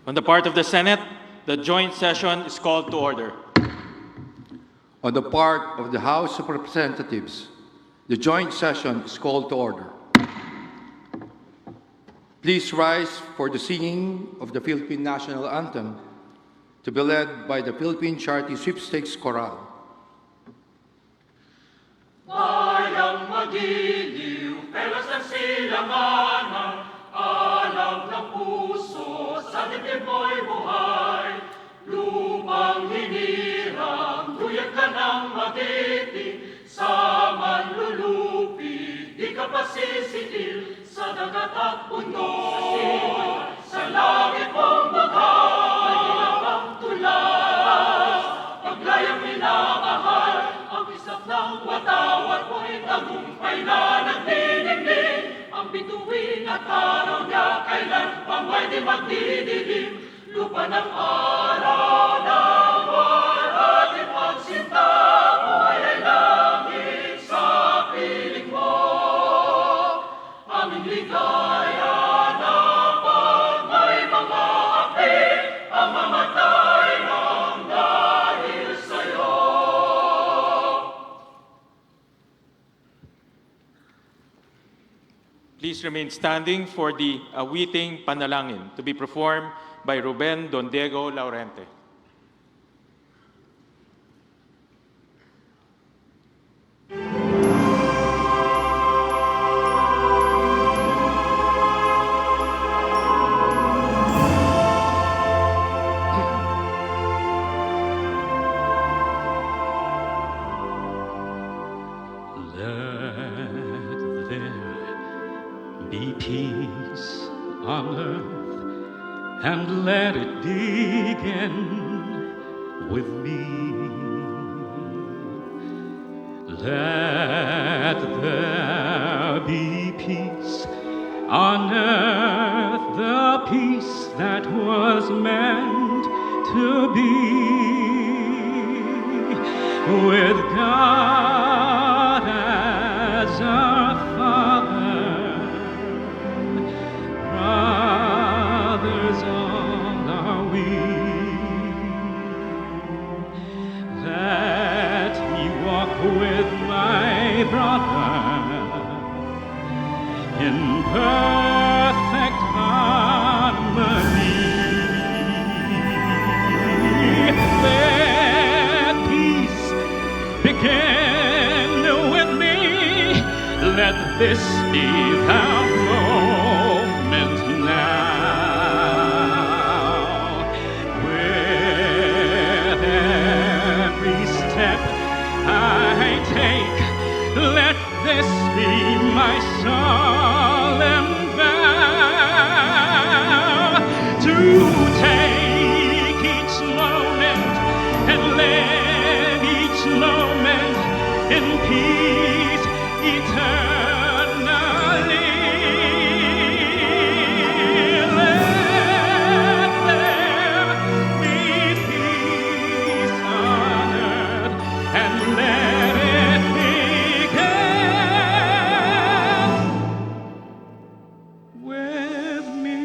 On the part of the Senate, the joint session is called to order. On the part of the House of Representatives, the joint session is called to order. Please rise for the singing of the Philippine National Anthem to be led by the Philippine Charity Sweepstakes Chorale. Bayang magiliw, pelas ng silanganan, alam ng puso, sa dibdib mo'y buhay. Lupang hinirang, tuyag ka ng magiting, sa manlulupi, di ka pasisitil, sa dagat at bundok, sa langit mong bughay, may ginawang tulas, paglayang minamahal, ang isap ng watawat mo'y tagumpay na nagdidingding, ang bituin at araw niya kailan pang may di magdidilim, lupa ng araw ng buwan ating pagsinta, buhay ay langit sa piling mo, aming ligaya na pag may mga api, ang mamatay ng dahil sa'yo. Please remain standing for the awiting panalangin to be performed by Ruben Don Diego Laurente. Let there be peace on earth, and let it begin with me. Let there be peace on earth, the peace that was meant to be with God as our Father. Brothers all are we. Let me walk with my brother in perfect harmony. Let peace begin with me. Let this be the moment now. With every step I take, let this be my solemn vow to take each moment and live each moment in peace eternally. Let there be peace on earth, and let it begin with me.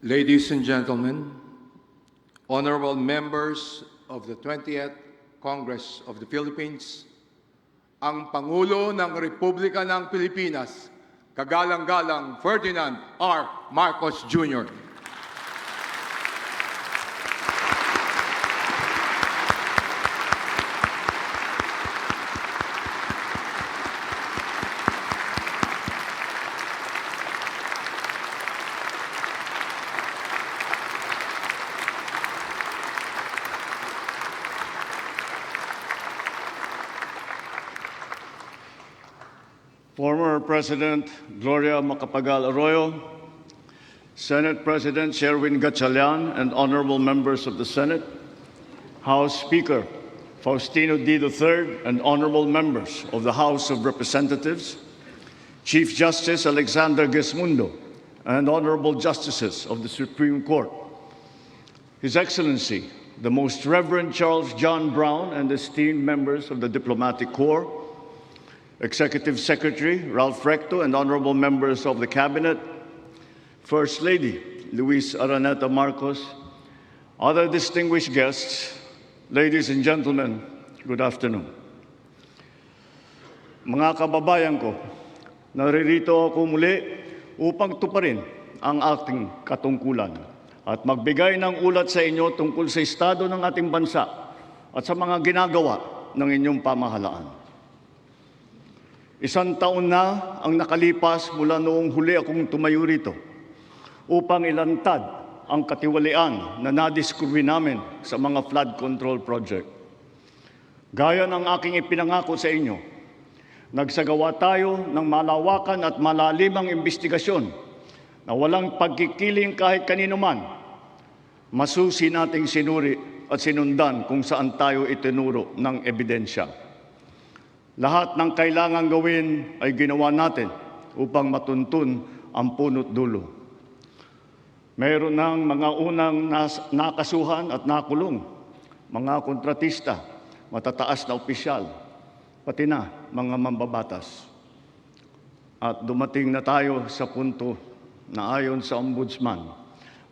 Ladies and gentlemen, honorable members of the 20th Congress of the Philippines, ang Pangulo ng Republika ng Pilipinas, Kagalang-galang Ferdinand R. Marcos Jr. Former President Gloria Macapagal Arroyo, Senate President Sherwin Gatchalian, and honorable members of the Senate, House Speaker Faustino D. III, and honorable members of the House of Representatives, Chief Justice Alexander Gesmundo, and honorable justices of the Supreme Court, His Excellency, the Most Reverend Charles John Brown, and esteemed members of the Diplomatic Corps, Executive Secretary Ralph Recto, and honorable members of the Cabinet, First Lady Luis Araneta Marcos, other distinguished guests, ladies and gentlemen, good afternoon. Mga kababayan ko, naririto ako muli upang tuparin ang ating katungkulan at magbigay ng ulat sa inyo tungkol sa estado ng ating bansa at sa mga ginagawa ng inyong pamahalaan. Isang taon na ang nakalipas mula noong huli akong tumayo rito upang ilantad ang katiwalian na nadiskubre namin sa mga flood control project. Gaya ng aking ipinangako sa inyo, nagsagawa tayo ng malawakan at malalimang investigasyon na walang pagkikiling kahit kanino man. Masusi nating sinuri at sinundan kung saan tayo itinuro ng ebidensya. Lahat ng kailangang gawin ay ginawa natin upang matuntun ang punot dulo. Mayroon ng mga unang nakasuhan at nakulong, mga kontratista, matataas na opisyal, pati na mga mambabatas. At dumating na tayo sa punto na ayon sa Ombudsman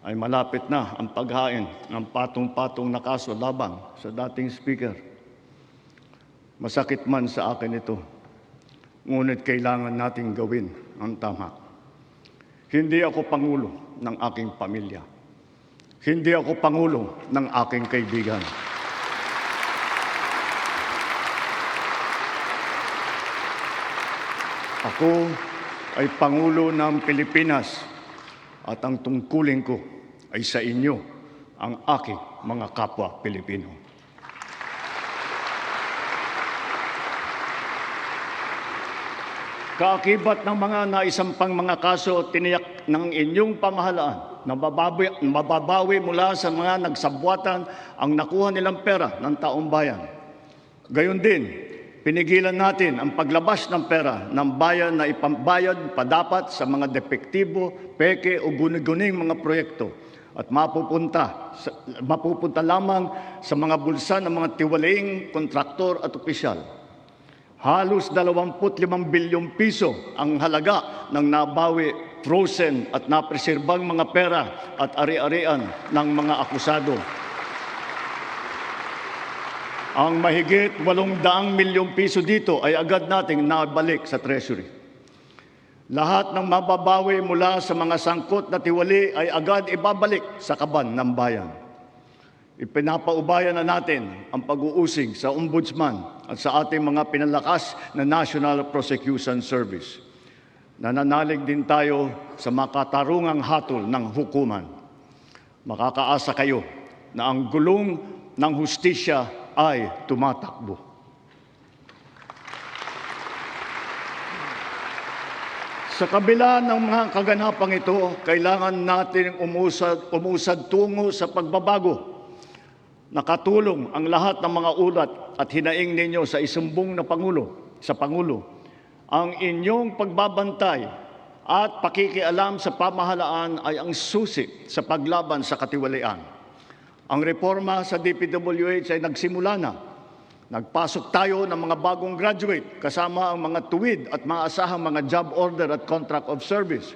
ay malapit na ang paghain ng patong-patong na kaso laban sa dating speaker. Masakit man sa akin ito, ngunit kailangan nating gawin ang tama. Hindi ako pangulo ng aking pamilya. Hindi ako pangulo ng aking kaibigan. Ako ay Pangulo ng Pilipinas at ang tungkulin ko ay sa inyo, ang aking mga kapwa Pilipino. Kaakibat ng mga naisampang mga kaso tiniyak ng inyong pamahalaan na mababawi mula sa mga nagsabwatan ang nakuha nilang pera ng taong bayan. Gayon din, pinigilan natin ang paglabas ng pera ng bayan na ipambayad pa dapat sa mga depektibo, peke o guni-guning mga proyekto at mapupunta lamang sa mga bulsa ng mga tiwalaing kontraktor at opisyal. Halos 25 bilyong piso ang halaga ng nabawi, frozen at napreserbang mga pera at ari-arian ng mga akusado. Ang mahigit 800 milyong piso dito ay agad nating nabalik sa Treasury. Lahat ng mababawi mula sa mga sangkot na tiwali ay agad ibabalik sa kaban ng bayan. Ipinapaubayan na natin ang pag-uusig sa Ombudsman at sa ating mga pinalakas na National Prosecution Service. Nananalig din tayo sa makatarungang hatol ng hukuman. Makakaasa kayo na ang gulong ng hustisya ay tumatakbo. Sa kabila ng mga kaganapang ito, kailangan natin umusad tungo sa pagbabago. Nakatulong ang lahat ng mga ulat at hinaing ninyo sa isumbong na Pangulo. Ang inyong pagbabantay at pakikialam sa pamahalaan ay ang susi sa paglaban sa katiwalian. Ang reforma sa DPWH ay nagsimula na. Nagpasok tayo ng mga bagong graduate kasama ang mga tuwid at maasahang mga job order at contract of service.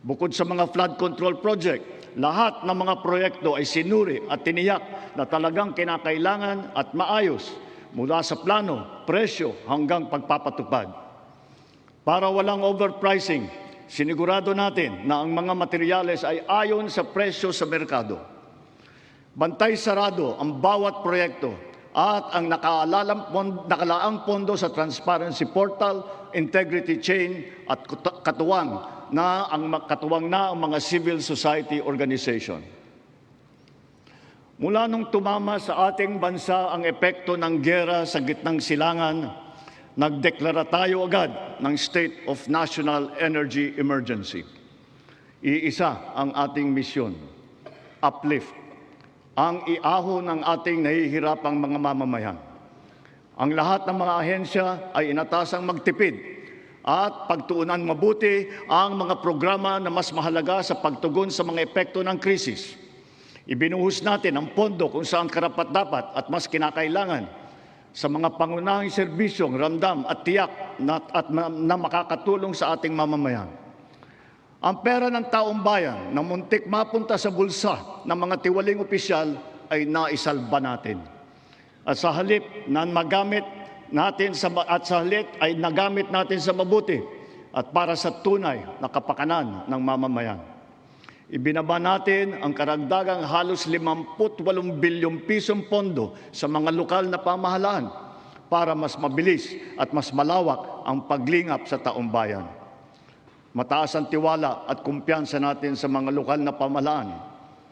Bukod sa mga flood control project, lahat ng mga proyekto ay sinuri at tiniyak na talagang kinakailangan at maayos mula sa plano, presyo hanggang pagpapatupad. Para walang overpricing, sinigurado natin na ang mga materyales ay ayon sa presyo sa merkado. Bantay sarado ang bawat proyekto at ang nakalaang pondo sa Transparency Portal, Integrity Chain at katuwang na ang mga civil society organization. Mula nung tumama sa ating bansa ang epekto ng giyera sa gitnang silangan, nagdeklara tayo agad ng State of National Energy Emergency. Iisa ang ating misyon, uplift, ang iahon ng ating nahihirapang mga mamamayan. Ang lahat ng mga ahensya ay inatasang magtipid at pagtuunan mabuti ang mga programa na mas mahalaga sa pagtugon sa mga epekto ng krisis. Ibinuhos natin ang pondo kung saan karapat-dapat at mas kinakailangan sa mga pangunahing serbisyong ramdam at tiyak na makakatulong sa ating mamamayan. Ang pera ng taong bayan na muntik mapunta sa bulsa ng mga tiwaling opisyal ay naisalba natin. At sa halip na magamit natin ay nagamit natin sa mabuti at para sa tunay na kapakanan ng mamamayan. Ibinaba natin ang karagdagang halos 58 bilyong pisong pondo sa mga lokal na pamahalaan para mas mabilis at mas malawak ang paglingap sa taong bayan. Mataas ang tiwala at kumpiyansa natin sa mga lokal na pamahalaan.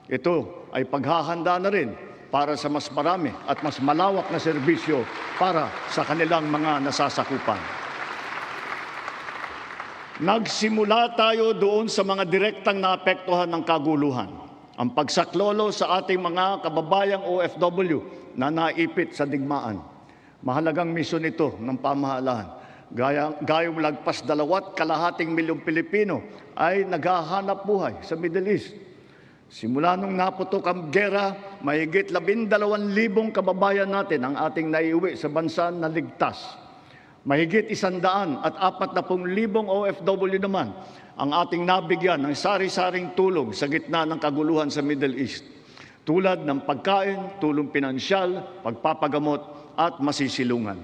Ito ay paghahanda na rin para sa mas marami at mas malawak na serbisyo para sa kanilang mga nasasakupan. Nagsimula tayo doon sa mga direktang naapektuhan ng kaguluhan. Ang pagsaklolo sa ating mga kababayang OFW na naipit sa digmaan. Mahalagang misyon ito ng pamahalaan. Gayong lagpas 2.2 milyong Pilipino ay naghahanap buhay sa Middle East. Simula nung naputok ang gera, mahigit 12,000 kababayan natin ang ating naiuwi sa bansa na ligtas. Mahigit 140,000 OFW naman ang ating nabigyan ng sari-saring tulong sa gitna ng kaguluhan sa Middle East. Tulad ng pagkain, tulong pinansyal, pagpapagamot at masisilungan.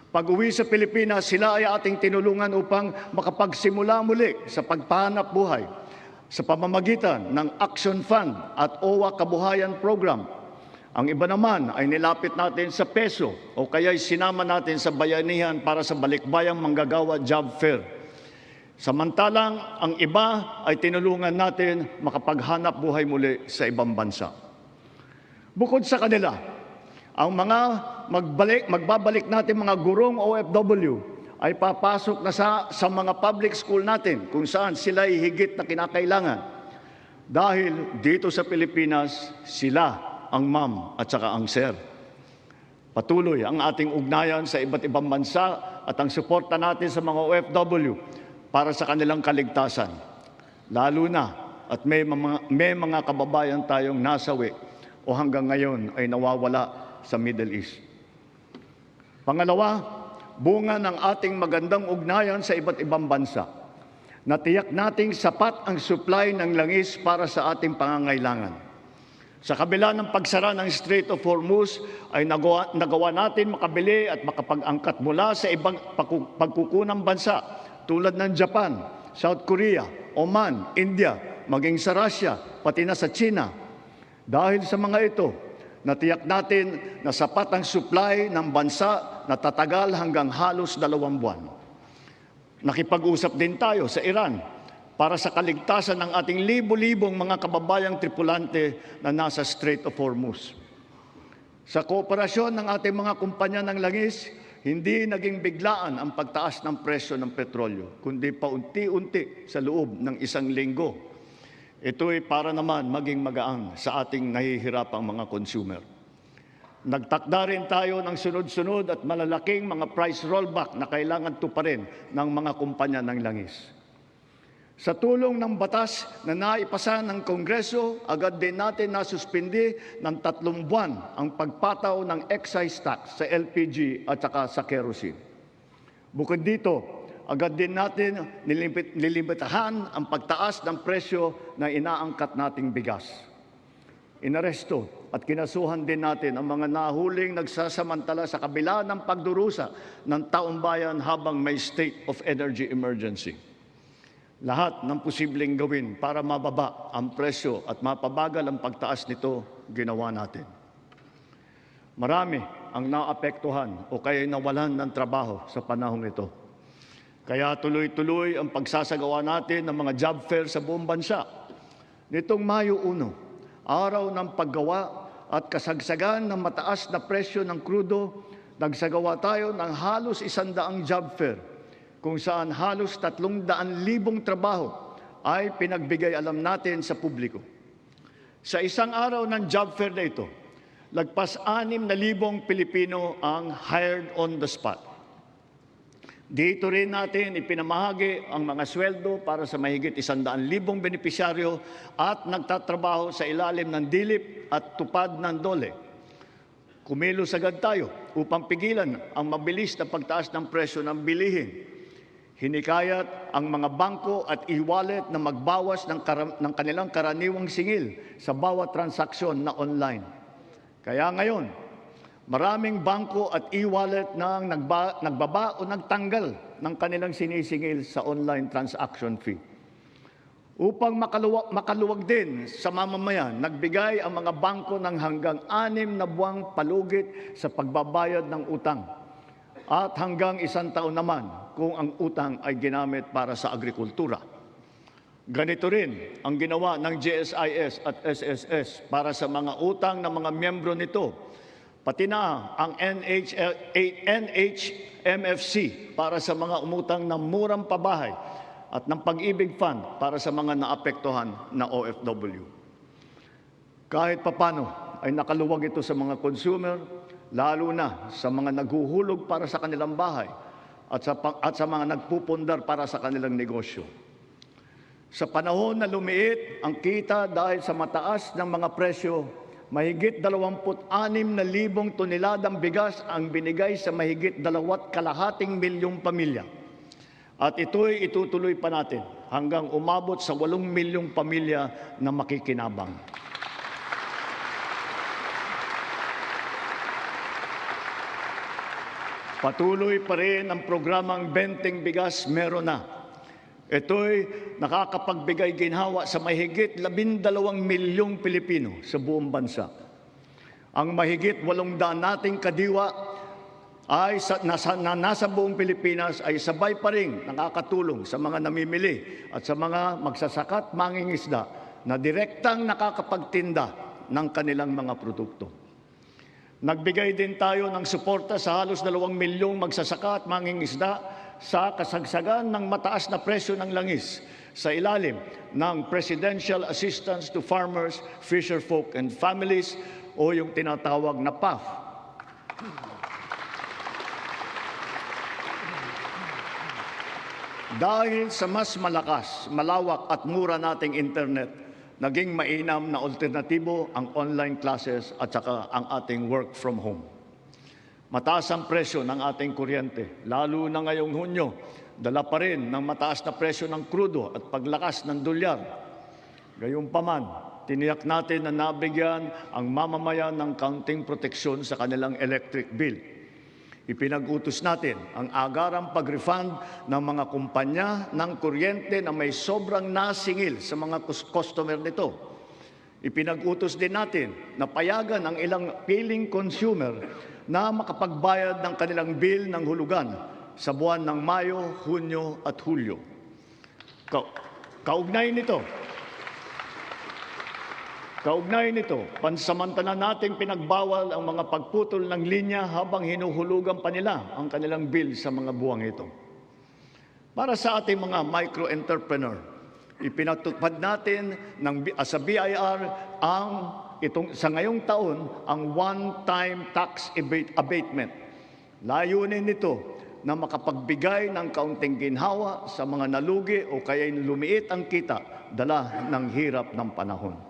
Pag-uwi sa Pilipinas, sila ay ating tinulungan upang makapagsimula muli sa pagpahanap buhay sa pamamagitan ng Action Fund at OWA Kabuhayan Program. Ang iba naman ay nilapit natin sa peso o kaya'y sinama natin sa bayanihan para sa balikbayang manggagawa job fair. Samantalang ang iba ay tinulungan natin makapaghanap buhay muli sa ibang bansa. Bukod sa kanila, ang mga magbabalik natin mga gurong OFW ay papasok na sa mga public school natin kung saan sila ay higit na kinakailangan. Dahil dito sa Pilipinas, sila ang ma'am at saka ang sir. Patuloy ang ating ugnayan sa iba't ibang bansa at ang suporta natin sa mga OFW para sa kanilang kaligtasan. Lalo na at may mga kababayan tayong nasawi o hanggang ngayon ay nawawala sa Middle East. Pangalawa, bunga ng ating magandang ugnayan sa iba't ibang bansa. Natiyak nating sapat ang supply ng langis para sa ating pangangailangan. Sa kabila ng pagsara ng Strait of Hormuz ay nagawa natin makabili at makapag-angkat mula sa ibang pagkukunang bansa tulad ng Japan, South Korea, Oman, India, maging sa Russia, pati na sa China. Dahil sa mga ito, natiyak natin na sapat ang supply ng bansa na tatagal hanggang halos 2 buwan. Nakipag-usap din tayo sa Iran para sa kaligtasan ng ating libo-libong mga kababayang tripulante na nasa Strait of Hormuz. Sa kooperasyon ng ating mga kumpanya ng langis, hindi naging biglaan ang pagtaas ng presyo ng petrolyo, kundi paunti-unti sa loob ng 1 linggo. Ito ay para naman maging magaan sa ating nahihirapang mga consumer. Nagtakda rin tayo ng sunod-sunod at malalaking mga price rollback na kailangan tuparin ng mga kumpanya ng langis. Sa tulong ng batas na naipasa ng Kongreso, agad din natin nasuspindi ng 3 buwan ang pagpataw ng excise tax sa LPG at saka sa kerosene. Bukod dito, agad din natin nilimitahan ang pagtaas ng presyo na inaangkat nating bigas. Inaresto at kinasuhan din natin ang mga nahuling nagsasamantala sa kabila ng pagdurusa ng taong bayan habang may state of energy emergency. Lahat ng posibleng gawin para mababa ang presyo at mapabagal ang pagtaas nito, ginawa natin. Marami ang naapektuhan o kaya nawalan ng trabaho sa panahong ito. Kaya tuloy-tuloy ang pagsasagawa natin ng mga job fair sa buong bansa. Nitong Mayo 1, araw ng paggawa at kasagsagan ng mataas na presyo ng krudo, nagsagawa tayo ng halos 100 job fair, kung saan halos 300,000 trabaho ay pinagbigay alam natin sa publiko. Sa isang araw ng job fair na ito, lagpas 6,000 Pilipino ang hired on the spot. Dito rin natin ipinamahagi ang mga sweldo para sa mahigit 100,000 benepisyaryo at nagtatrabaho sa ilalim ng dilip at tupad ng DOLE. Kumilos agad tayo upang pigilan ang mabilis na pagtaas ng presyo ng bilihin. Hinikayat ang mga bangko at e-wallet na magbawas ng kanilang karaniwang singil sa bawat transaksyon na online. Kaya ngayon, maraming bangko at e-wallet na nagbaba o nagtanggal ng kanilang sinisingil sa online transaction fee. Upang makaluwag din sa mamamayan, nagbigay ang mga bangko ng hanggang 6 na buwang palugit sa pagbabayad ng utang at hanggang 1 taon naman kung ang utang ay ginamit para sa agrikultura. Ganito rin ang ginawa ng GSIS at SSS para sa mga utang ng mga miyembro nito, pati na ang NHMFC para sa mga umutang ng murang pabahay at ng Pag-ibig Fund para sa mga naapektuhan na OFW. Kahit papano ay nakaluwag ito sa mga consumer, lalo na sa mga naghuhulog para sa kanilang bahay at sa mga nagpupundar para sa kanilang negosyo. Sa panahon na lumiit ang kita dahil sa mataas ng mga presyo, mahigit 26,000 toneladang bigas ang binigay sa mahigit 2.5 milyong pamilya. At ito'y itutuloy pa natin hanggang umabot sa 8 milyong pamilya na makikinabang. Patuloy pa rin ang programang Benteng Bigas Meron Na. Ito'y nakakapagbigay ginhawa sa mahigit 12 milyong Pilipino sa buong bansa. Ang mahigit 800 nating kadiwa ay nasa buong Pilipinas ay sabay pa rin nakakatulong sa mga namimili at sa mga magsasaka at mangingisda na direktang nakakapagtinda ng kanilang mga produkto. Nagbigay din tayo ng suporta sa halos 2 milyong magsasaka at mangingisda sa kasagsagan ng mataas na presyo ng langis sa ilalim ng Presidential Assistance to Farmers, Fisherfolk and Families o yung tinatawag na PAF. Dahil sa mas malakas, malawak at mura nating internet, naging mainam na alternatibo ang online classes at saka ang ating work from home. Mataas ang presyo ng ating kuryente, lalo na ngayong Hunyo, dala pa rin ng mataas na presyo ng krudo at paglakas ng dolyar. Gayunpaman, tiniyak natin na nabigyan ang mamamayan ng kaunting proteksyon sa kanilang electric bill. Ipinag-utos natin ang agarang pag-refund ng mga kumpanya ng kuryente na may sobrang nasingil sa mga customer nito. Ipinag-utos din natin na payagan ang ilang piling consumer na makapagbayad ng kanilang bill ng hulugan sa buwan ng Mayo, Hunyo at Hulyo. Kaugnay nito, pansamantala nating pinagbawal ang mga pagputol ng linya habang hinuhulugan pa nila ang kanilang bill sa mga buwang ito. Para sa ating mga micro-entrepreneur, ipinatupad natin sa BIR sa ngayong taon ang one-time tax abatement. Layunin nito na makapagbigay ng kaunting ginhawa sa mga nalugi o kaya lumiit ang kita dala ng hirap ng panahon.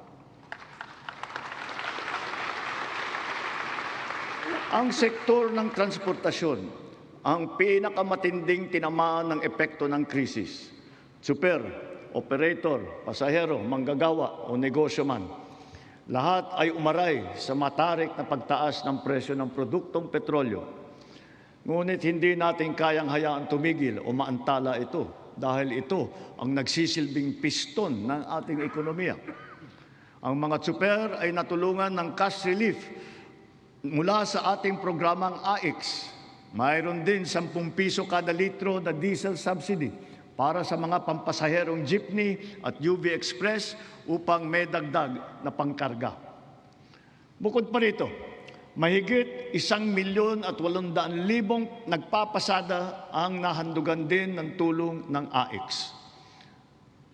Ang sektor ng transportasyon ang pinakamatinding tinamaan ng epekto ng krisis. Super, operator, pasahero, manggagawa o negosyo man, lahat ay umaray sa matarik na pagtaas ng presyo ng produktong petrolyo. Ngunit hindi natin kayang hayaan tumigil o maantala ito dahil ito ang nagsisilbing piston ng ating ekonomiya. Ang mga super ay natulungan ng cash relief mula sa ating programang AIX. Mayroon din 10 piso kada litro na diesel subsidy para sa mga pampasaherong jeepney at UV Express upang may dagdag na pangkarga. Bukod pa rito, mahigit 1,800,000 nagpapasada ang nahandugan din ng tulong ng AIX.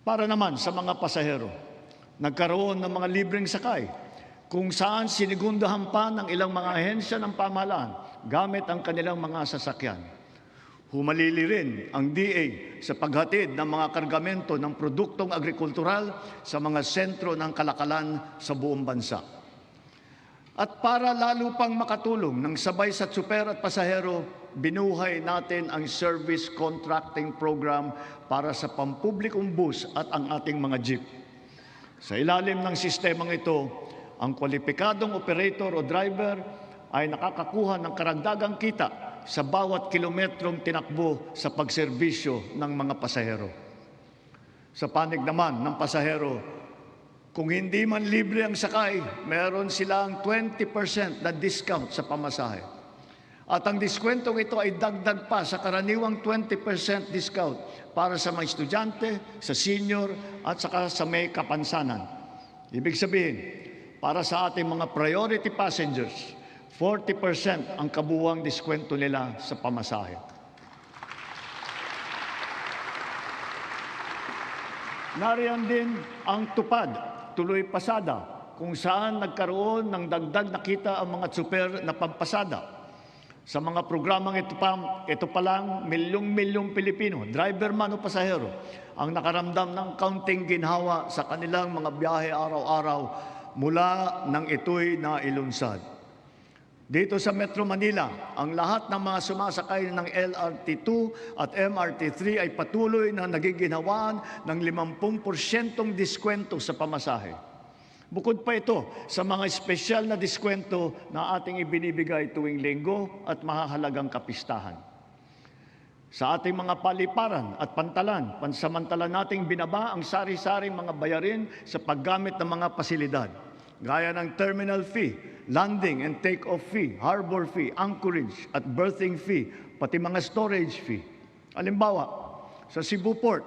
Para naman sa mga pasahero, nagkaroon ng mga libreng sakay kung saan sinigundahan pa ng ilang mga ahensya ng pamahalaan gamit ang kanilang mga sasakyan. Humalili rin ang DA sa paghatid ng mga kargamento ng produktong agrikultural sa mga sentro ng kalakalan sa buong bansa. At para lalo pang makatulong ng sabay sa tsuper at pasahero, binuhay natin ang service contracting program para sa pampublikong bus at ang ating mga jeep. Sa ilalim ng sistemang ito, ang kwalipikadong operator o driver ay nakakakuha ng karagdagang kita sa bawat kilometrong tinakbo sa pagserbisyo ng mga pasahero. Sa panig naman ng pasahero, kung hindi man libre ang sakay, meron silang 20% na discount sa pamasahe. At ang diskwentong ito ay dagdag pa sa karaniwang 20% discount para sa mga estudyante, sa senior at saka sa may kapansanan. Ibig sabihin, para sa ating mga priority passengers, 40% ang kabuuang diskwento nila sa pamasahe. Nariyan din ang tupad, tuloy pasada, kung saan nagkaroon ng dagdag na kita ang mga tsuper na pampasada. Sa mga programang ito pa lang, milyong-milyong Pilipino, driver man o pasahero, ang nakaramdam ng kaunting ginhawa sa kanilang mga biyahe araw-araw mula nang ito'y nailunsad. Dito sa Metro Manila, ang lahat ng mga sumasakay ng LRT2 at MRT3 ay patuloy na nagiginhawaan ng 50% diskwento sa pamasahe. Bukod pa ito sa mga espesyal na diskwento na ating ibinibigay tuwing linggo at mahahalagang kapistahan. Sa ating mga paliparan at pantalan, pansamantala nating binaba ang sari-saring mga bayarin sa paggamit ng mga pasilidad, gaya ng terminal fee, landing and take-off fee, harbor fee, anchorage at berthing fee, pati mga storage fee. Halimbawa, sa Cebu Port,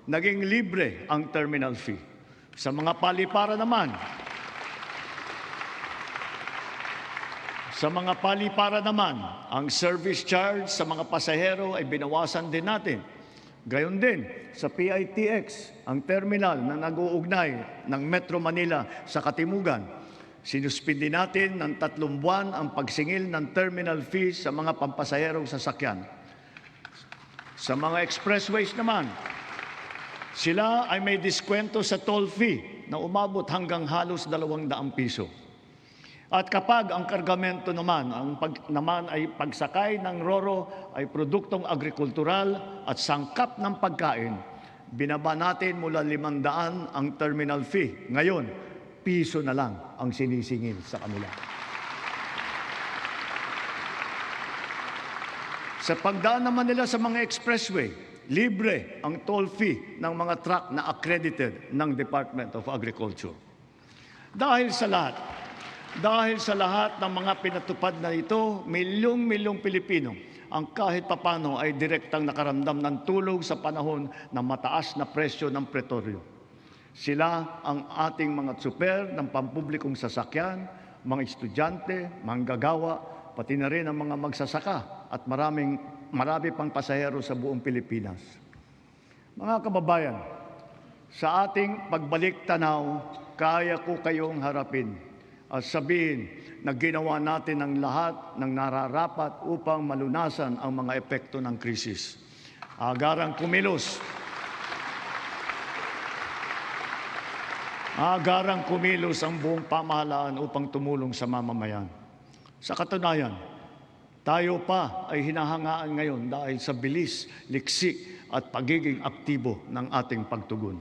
naging libre ang terminal fee. Sa mga paliparan naman, ang service charge sa mga pasahero ay binawasan din natin. Gayon din sa PITX, ang terminal na nag-uugnay ng Metro Manila sa Katimugan. Sinuspindi natin ng 3 buwan ang pagsingil ng terminal fees sa mga pampasaherong sasakyan. Sa mga expressways naman, sila ay may diskwento sa toll fee na umabot hanggang halos 200 piso. At kapag ang kargamento naman, ay pagsakay ng roro ay produktong agrikultural at sangkap ng pagkain, binaba natin mula 500 ang terminal fee. Ngayon, piso na lang ang sinisingil sa kanila. Sa pagdaan naman nila sa mga expressway, libre ang toll fee ng mga truck na accredited ng Department of Agriculture. Dahil sa lahat ng mga pinatupad na ito, milyong-milyong Pilipino ang kahit papano ay direktang nakaramdam ng tulong sa panahon ng mataas na presyo ng petrolyo. Sila ang ating mga tsuper ng pampublikong sasakyan, mga estudyante, manggagawa, pati na rin ang mga magsasaka at marami pang pasahero sa buong Pilipinas. Mga kababayan, sa ating pagbalik tanaw, kaya ko kayong harapin at sabihin na ginawa natin ang lahat ng nararapat upang malunasan ang mga epekto ng krisis. Agarang kumilos ang buong pamahalaan upang tumulong sa mamamayan. Sa katunayan, tayo pa ay hinahangaan ngayon dahil sa bilis, liksi at pagiging aktibo ng ating pagtugon.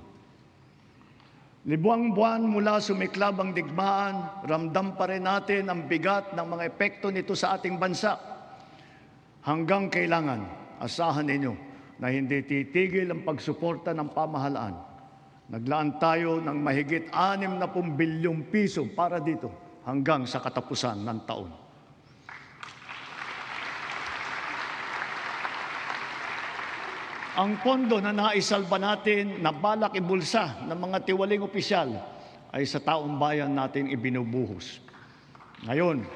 Libuang buwan mula sumiklab ang digmaan, ramdam pa rin natin ang bigat ng mga epekto nito sa ating bansa. Hanggang kailangan, asahan ninyo na hindi titigil ang pagsuporta ng pamahalaan. Naglaan tayo ng mahigit 60 bilyong piso para dito hanggang sa katapusan ng taon. Ang pondo na naisalba natin na balak ibulsa ng mga tiwaling opisyal ay sa taong bayan natin ibinubuhos. Ngayon,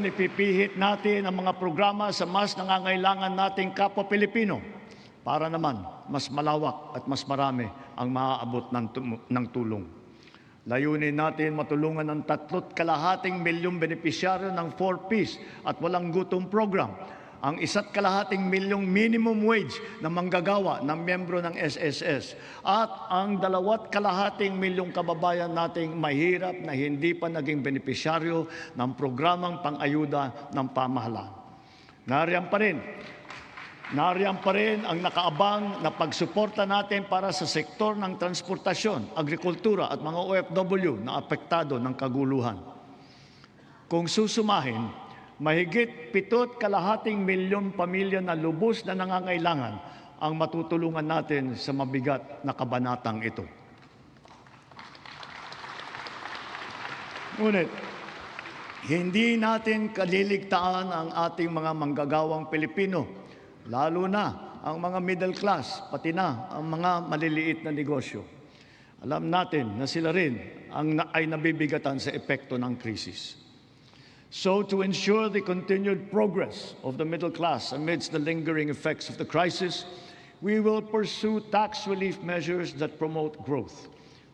ipipihit natin ang mga programa sa mas nangangailangan nating kapwa Pilipino para naman mas malawak at mas marami ang maaabot ng tulong. Layunin natin matulungan ng 3.2 milyong benepisyaryo ng 4Ps at walang gutom program, ang 1.5 milyong minimum wage na manggagawa ng miyembro ng SSS at ang 2.5 milyong kababayan nating mahirap na hindi pa naging benepisyaryo ng programang pang-ayuda ng pamahalaan. Nariyan pa rin ang nakaabang na pagsuporta natin para sa sektor ng transportasyon, agrikultura at mga OFW na apektado ng kaguluhan. Kung susumahin, mahigit 7.5 milyong pamilya na lubos na nangangailangan ang matutulungan natin sa mabigat na kabanatang ito. Ngunit, hindi natin kaliligtaan ang ating mga manggagawang Pilipino, lalo na ang mga middle class, pati na ang mga maliliit na negosyo. Alam natin na sila rin ay nabibigatan sa epekto ng krisis. So, to ensure the continued progress of the middle class amidst the lingering effects of the crisis, we will pursue tax relief measures that promote growth,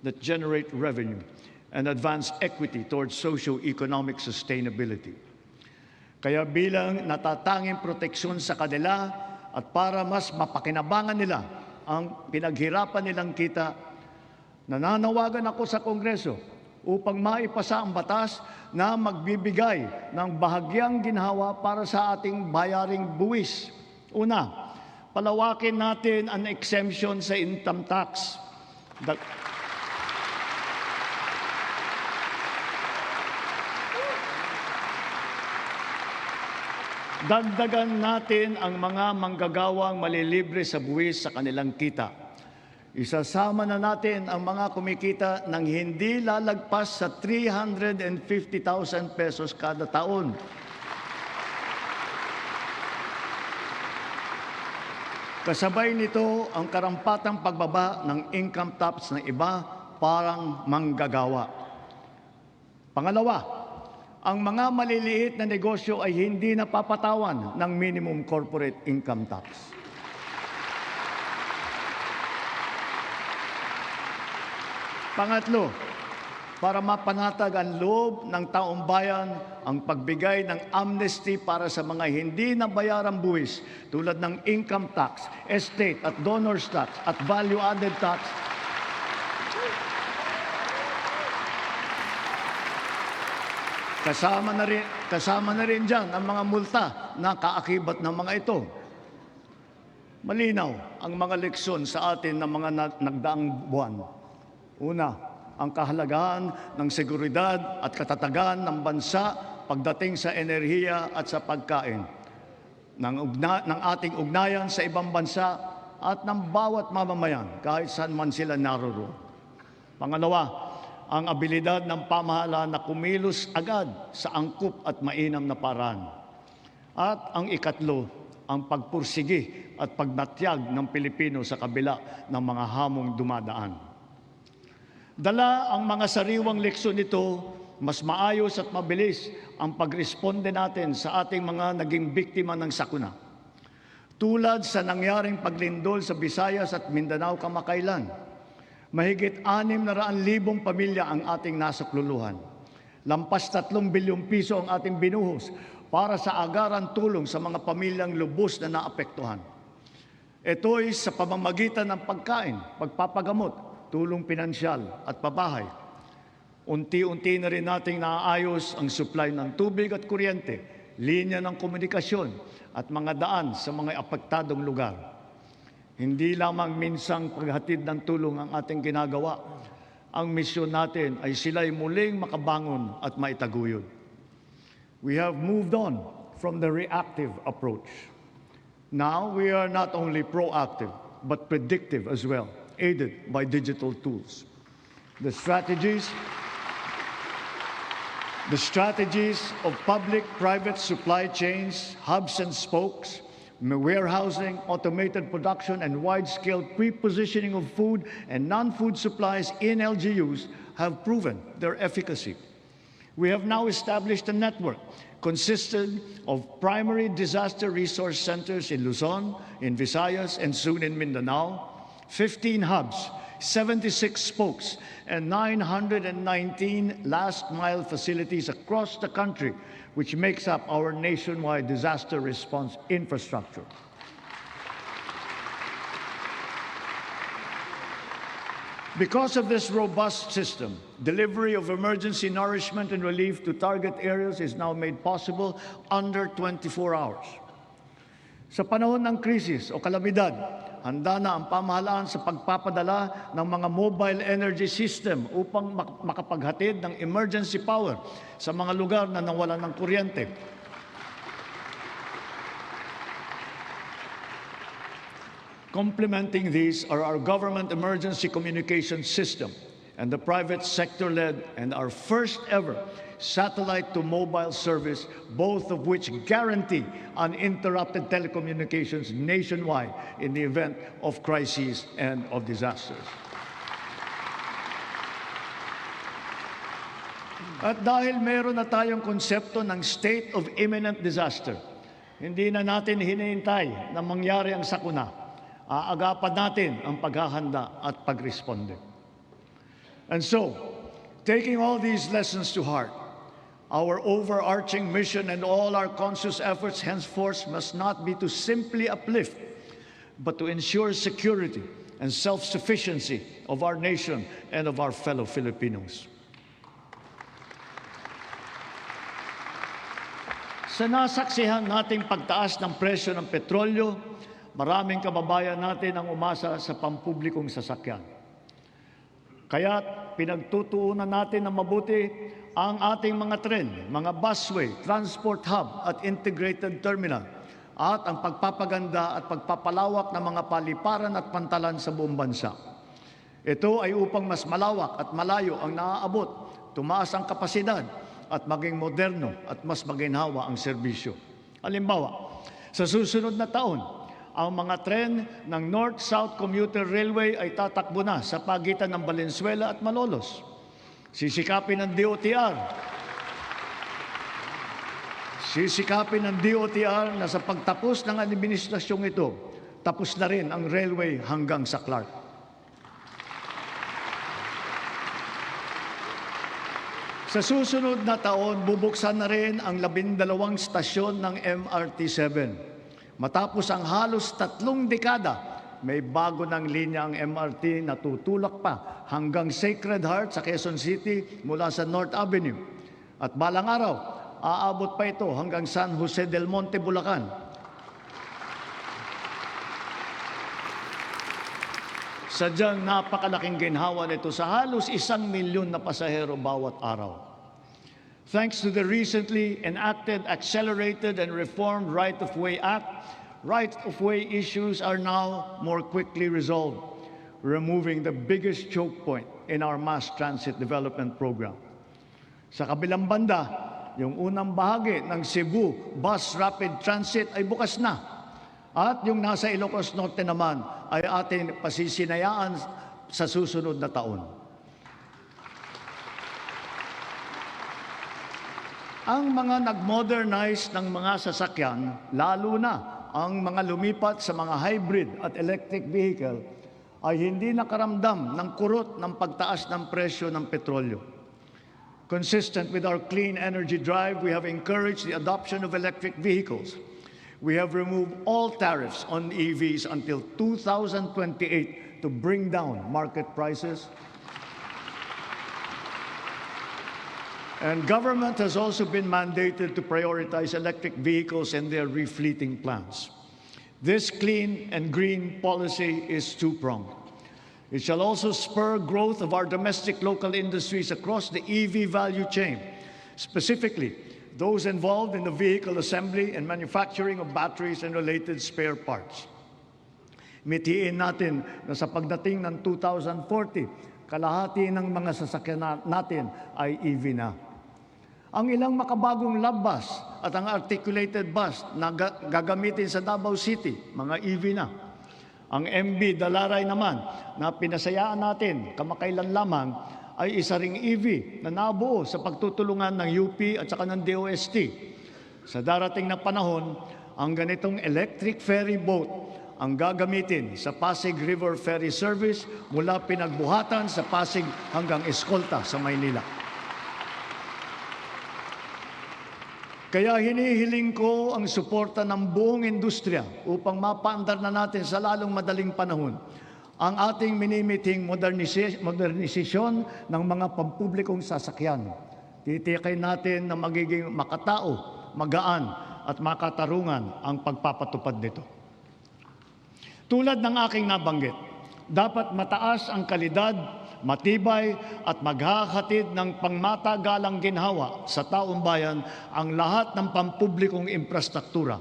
that generate revenue, and advance equity towards socio-economic sustainability. Kaya bilang natatanging proteksyon sa kanila at para mas mapakinabangan nila ang pinaghirapan nilang kita, nananawagan ako sa Kongreso upang maipasa ang batas na magbibigay ng bahagyang ginhawa para sa ating bayaring buwis. Una, palawakin natin ang exemption sa income tax. Dagdagan natin ang mga manggagawang malilibre sa buwis sa kanilang kita. Isasama na natin ang mga kumikita ng hindi lalagpas sa 350,000 pesos kada taon. Kasabay nito ang karampatang pagbaba ng income tax ng iba parang manggagawa. Pangalawa, ang mga maliliit na negosyo ay hindi napapatawan ng minimum corporate income tax. Pangatlo, para mapanatag ang loob ng taong bayan ang pagbigay ng amnesty para sa mga hindi nabayarang buwis tulad ng income tax, estate at donors tax at value-added tax. Kasama na rin dyan ang mga multa na kaakibat ng mga ito. Malinaw ang mga leksyon sa atin ng mga nagdaang buwan. Una, ang kahalagahan ng seguridad at katatagan ng bansa pagdating sa enerhiya at sa pagkain, ng ating ugnayan sa ibang bansa at ng bawat mamamayan kahit saan man sila naroroon. Pangalawa, ang abilidad ng pamahalaan na kumilos agad sa angkop at mainam na paraan. At ang ikatlo, ang pagpursigi at pagnatyag ng Pilipino sa kabila ng mga hamong dumadaan. Dala ang mga sariwang leksyon nito, mas maayos at mabilis ang pagresponde natin sa ating mga naging biktima ng sakuna. Tulad sa nangyaring paglindol sa Visayas at Mindanao kamakailan, mahigit 600,000 pamilya ang ating nasakluluhan. Lampas 3 bilyong piso ang ating binuhos para sa agaran tulong sa mga pamilyang lubos na naapektuhan. Ito'y sa pamamagitan ng pagkain, pagpapagamot, tulong pinansyal at pabahay. Unti-unti na rin nating naaayos ang supply ng tubig at kuryente, linya ng komunikasyon at mga daan sa mga apektadong lugar. Hindi lamang minsang paghatid ng tulong ang ating ginagawa. Ang misyon natin ay sila'y muling makabangon at maitaguyod. We have moved on from the reactive approach. Now we are not only proactive, but predictive as well, aided by digital tools. The strategies of public-private supply chains, hubs and spokes, warehousing, automated production, and wide-scale pre-positioning of food and non-food supplies in LGUs have proven their efficacy. We have now established a network consisting of primary disaster resource centers in Luzon, in Visayas, and soon in Mindanao, 15 hubs, 76 spokes, and 919 last-mile facilities across the country, which makes up our nationwide disaster response infrastructure. Because of this robust system, delivery of emergency nourishment and relief to target areas is now made possible under 24 hours. Sa panahon ng krisis o kalamidad, handa na ang pamahalaan sa pagpapadala ng mga mobile energy system upang makapaghatid ng emergency power sa mga lugar na nawalan ng kuryente. Complementing these are our government emergency communication system and the private sector-led and our first ever satellite-to-mobile service, both of which guarantee uninterrupted telecommunications nationwide in the event of crises and of disasters. At dahil meron na tayong konsepto ng state of imminent disaster, hindi na natin hinihintay na mangyari ang sakuna. Aagapan natin ang paghahanda at pagresponde. And so, taking all these lessons to heart, our overarching mission and all our conscious efforts henceforth must not be to simply uplift, but to ensure security and self-sufficiency of our nation and of our fellow Filipinos. Sa nasaksihan nating pagtaas ng presyo ng petrolyo, maraming kababayan natin ang umasa sa pampublikong sasakyan. Kaya pinagtutuunan natin ng mabuti ang ating mga tren, mga busway, transport hub at integrated terminal at ang pagpapaganda at pagpapalawak ng mga paliparan at pantalan sa buong bansa. Ito ay upang mas malawak at malayo ang naaabot, tumaas ang kapasidad at maging moderno at mas maginhawa ang serbisyo. Halimbawa, sa susunod na taon, ang mga tren ng North-South Commuter Railway ay tatakbo na sa pagitan ng Valenzuela at Malolos. Sisikapin ng DOTR na sa pagtapos ng administrasyong ito, tapos na rin ang railway hanggang sa Clark. Sa susunod na taon, bubuksan na rin ang 12 stasyon ng MRT-7. Matapos ang halos 3 dekada, may bago ng linya ang MRT na tutulak pa hanggang Sacred Heart sa Quezon City mula sa North Avenue. At balang araw, aabot pa ito hanggang San Jose del Monte, Bulacan. Sadyang napakalaking ginhawa nito sa halos 1 milyon na pasahero bawat araw. Thanks to the recently enacted Accelerated and Reformed Right-of-Way Act, right-of-way issues are now more quickly resolved, removing the biggest choke point in our mass transit development program. Sa kabilang banda, yung unang bahagi ng Cebu Bus Rapid Transit ay bukas na. At yung nasa Ilocos Norte naman ay ating pasisinayaan sa susunod na taon. Ang mga nag-modernize ng mga sasakyan, lalo na ang mga lumipat sa mga hybrid at electric vehicle, ay hindi nakaramdam ng kurot ng pagtaas ng presyo ng petrolyo. Consistent with our clean energy drive, we have encouraged the adoption of electric vehicles. We have removed all tariffs on EVs until 2028 to bring down market prices. And government has also been mandated to prioritize electric vehicles and their refleeting plans. This clean and green policy is two-pronged. It shall also spur growth of our domestic local industries across the EV value chain, specifically those involved in the vehicle assembly and manufacturing of batteries and related spare parts. Mitiin natin na sa pagdating ng 2040, kalahati ng mga sasakyan natin ay EV na. Ang ilang makabagong love bus at ang articulated bus na gagamitin sa Davao City, mga EV na. Ang MB Dalaray naman na pinasayaan natin kamakailan lamang ay isa ring EV na nabuo sa pagtutulungan ng UP at saka ng DOST. Sa darating na panahon, ang ganitong electric ferry boat ang gagamitin sa Pasig River Ferry Service mula Pinagbuhatan sa Pasig hanggang Escolta sa Maynila. Kaya hinihiling ko ang suporta ng buong industriya upang mapaandar na natin sa lalong madaling panahon ang ating minimiting modernisasyon ng mga pampublikong sasakyan. Titiyakin natin na magiging makatao, magaan at makatarungan ang pagpapatupad nito. Tulad ng aking nabanggit, dapat mataas ang kalidad, matibay at maghahatid ng pangmatagalang ginhawa sa taong bayan ang lahat ng pampublikong infrastruktura.